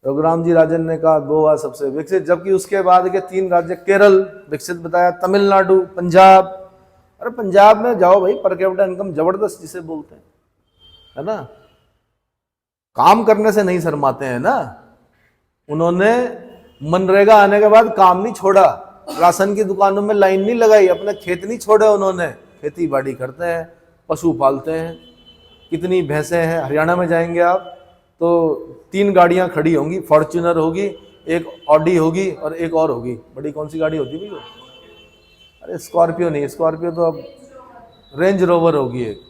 रघुराम जी राजन ने कहा गोवा सबसे विकसित, जबकि उसके बाद के 3 राज्य केरल विकसित बताया, तमिलनाडु, पंजाब। अरे पंजाब में जाओ भाई, पर कैपिटा इनकम जबरदस्त जिसे बोलते हैं, है ना। काम करने से नहीं शर्माते हैं ना। उन्होंने मनरेगा आने के बाद काम नहीं छोड़ा, राशन की दुकानों में लाइन नहीं लगाई, अपने खेत नहीं छोड़े उन्होंने, खेती बाड़ी करते हैं, पशु पालते हैं। कितनी भैंसें हैं, हरियाणा में जाएंगे आप तो 3 गाड़ियां खड़ी होंगी, फॉर्च्यूनर होगी, एक ऑडी होगी और एक और होगी। बड़ी कौन सी गाड़ी होती है भैया? अरे स्कॉर्पियो नहीं, स्कॉर्पियो तो अब रेंज रोवर होगी। एक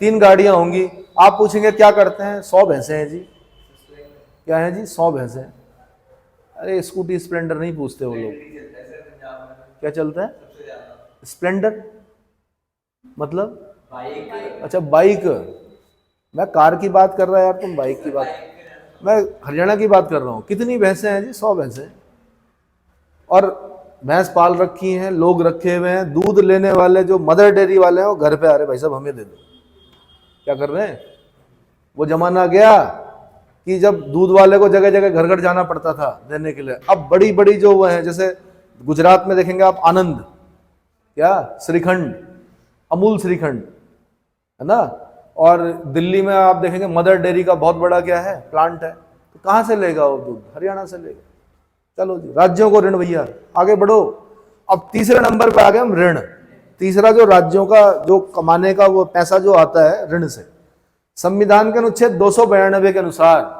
3 गाड़ियां होंगी। आप पूछेंगे क्या करते हैं? 100 भैंसे हैं जी। क्या है जी? 100 भैंसे। अरे स्कूटी स्प्लेंडर नहीं पूछते वो लोग। क्या चलता है? स्प्लेंडर मतलब? अच्छा बाइक। मैं कार की बात कर रहा है यार, तुम बाइक की बात। मैं हरियाणा की बात कर रहा हूँ। कितनी भैंसें हैं जी? 100 भैंसें। और भैंस पाल रखी हैं, लोग रखे हुए हैं। दूध लेने वाले जो मदर डेयरी वाले हैं वो घर पे आ रहे, भाई साहब हमें दे दो। क्या कर रहे हैं? वो जमाना गया कि जब दूध वाले को जगह जगह घर घर जाना पड़ता था देने के लिए। अब बड़ी बड़ी जो वो है, जैसे गुजरात में देखेंगे आप आनंद, क्या श्रीखंड, अमूल श्रीखंड, है ना। और दिल्ली में आप देखेंगे मदर डेयरी का बहुत बड़ा क्या है, प्लांट है। तो कहाँ से लेगा वो दूध? हरियाणा से लेगा। चलो जी, राज्यों को ऋण भैया, आगे बढ़ो। अब तीसरे नंबर पे आ गए हम, ऋण। तीसरा जो राज्यों का जो कमाने का वो पैसा जो आता है ऋण से। संविधान के अनुच्छेद 292 के अनुसार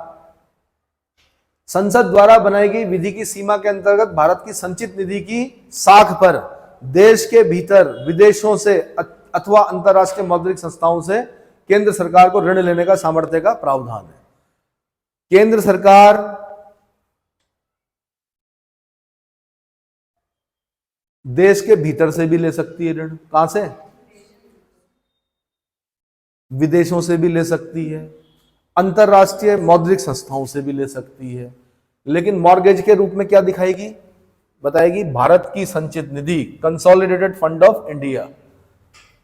संसद द्वारा बनाई गई विधि की सीमा के अंतर्गत भारत की संचित निधि की साख पर देश के भीतर विदेशों से अथवा अंतरराष्ट्रीय मौद्रिक संस्थाओं से केंद्र सरकार को ऋण लेने का सामर्थ्य का प्रावधान है। केंद्र सरकार देश के भीतर से भी ले सकती है ऋण। कहां से? विदेशों से भी ले सकती है, अंतरराष्ट्रीय मौद्रिक संस्थाओं से भी ले सकती है। लेकिन मॉर्गेज के रूप में क्या दिखाएगी? बताएगी भारत की संचित निधि, consolidated fund of India.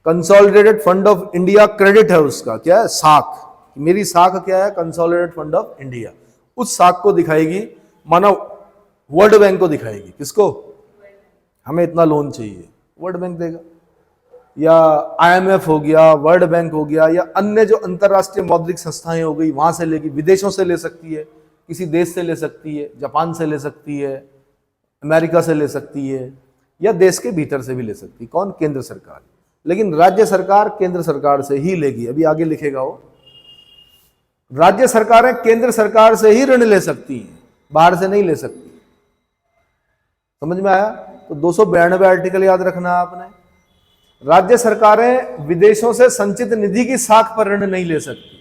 Consolidated fund of India credit है उसका, क्या है? साख। मेरी साख क्या है? Consolidated fund of India. उस साख को दिखाएगी, मानो वर्ल्ड बैंक को दिखाएगी। किसको? हमें इतना लोन चाहिए, वर्ल्ड बैंक देगा। या IMF हो गया, वर्ल्ड बैंक हो गया, या अन्य जो अंतरराष्ट्रीय मौद्रिक संस्थाएं हो गई, वहां से लेगी, विदेशों से ले सकती है, किसी देश से ले सकती है, जापान से ले सकती है, अमेरिका से ले सकती है, या देश के भीतर से भी ले सकती है। कौन? केंद्र सरकार। लेकिन राज्य सरकार केंद्र सरकार से ही लेगी। अभी आगे लिखेगा वो, राज्य सरकारें केंद्र सरकार से ही ऋण ले सकती हैं, बाहर से नहीं ले सकती। समझ में आया? तो 292 आर्टिकल याद रखना आपने। राज्य सरकारें विदेशों से संचित निधि की साख पर ऋण नहीं ले सकती।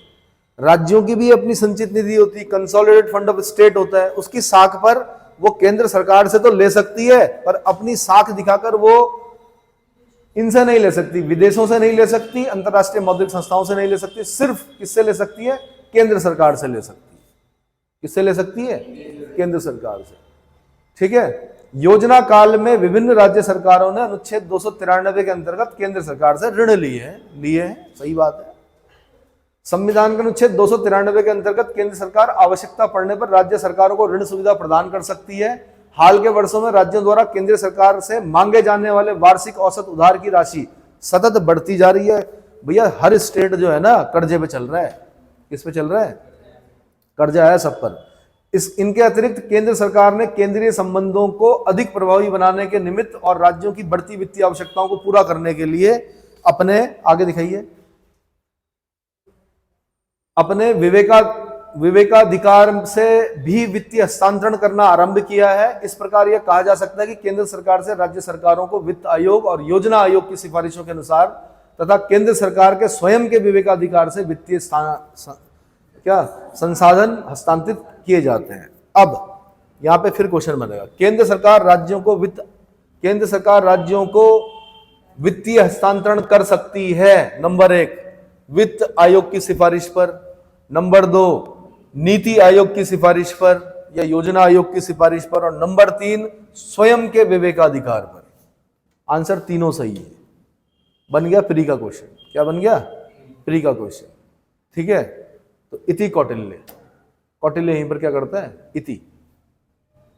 राज्यों की भी अपनी संचित निधि होती है, कंसोलिडेटेड फंड ऑफ स्टेट होता है, उसकी साख पर वो केंद्र सरकार से तो ले सकती है, पर अपनी साख दिखाकर वो इनसे नहीं ले सकती, विदेशों से नहीं ले सकती, अंतरराष्ट्रीय मौद्रिक संस्थाओं से नहीं ले सकती। सिर्फ किससे ले सकती है? केंद्र सरकार से ले सकती है। किससे ले सकती है? केंद्र सरकार से। ठीक है। योजना काल में विभिन्न राज्य सरकारों ने अनुच्छेद 293 के अंतर्गत केंद्र सरकार से ऋण लिए हैं। सही बात है। संविधान के अनुच्छेद 293 के अंतर्गत केंद्र सरकार आवश्यकता पड़ने पर राज्य सरकारों को ऋण सुविधा प्रदान कर सकती है। हाल के वर्षों में राज्यों द्वारा केंद्र सरकार से मांगे जाने वाले वार्षिक औसत उधार की राशि सतत बढ़ती जा रही है। भैया हर स्टेट जो है ना कर्जे पे चल रहा है। किस पे चल रहा है? कर्जा है सब पर। इनके अतिरिक्त केंद्र सरकार ने केंद्रीय संबंधों को अधिक प्रभावी बनाने के निमित्त और राज्यों की बढ़ती वित्तीय आवश्यकताओं को पूरा करने के लिए अपने, आगे दिखाइए, अपने विवेकाधिकार से भी वित्तीय हस्तांतरण करना आरंभ किया है। इस प्रकार यह कहा जा सकता है कि केंद्र सरकार से राज्य सरकारों को वित्त आयोग और योजना आयोग की सिफारिशों के अनुसार तथा केंद्र सरकार के स्वयं के विवेकाधिकार से वित्तीय संसाधन हस्तांतरित किए जाते हैं। अब यहां पे फिर क्वेश्चन बनेगा, केंद्र सरकार राज्यों को वित्तीय हस्तांतरण कर सकती है। नंबर 1 वित्त आयोग की सिफारिश पर, नंबर 2 नीति आयोग की सिफारिश पर या योजना आयोग की सिफारिश पर, और नंबर 3 स्वयं के विवेकाधिकार पर। आंसर तीनों सही है। बन गया प्री का क्वेश्चन। क्या बन गया? प्री का क्वेश्चन। ठीक है। तो इति कौटिल्य, कौटिल्य यहीं पर क्या करता है? इति।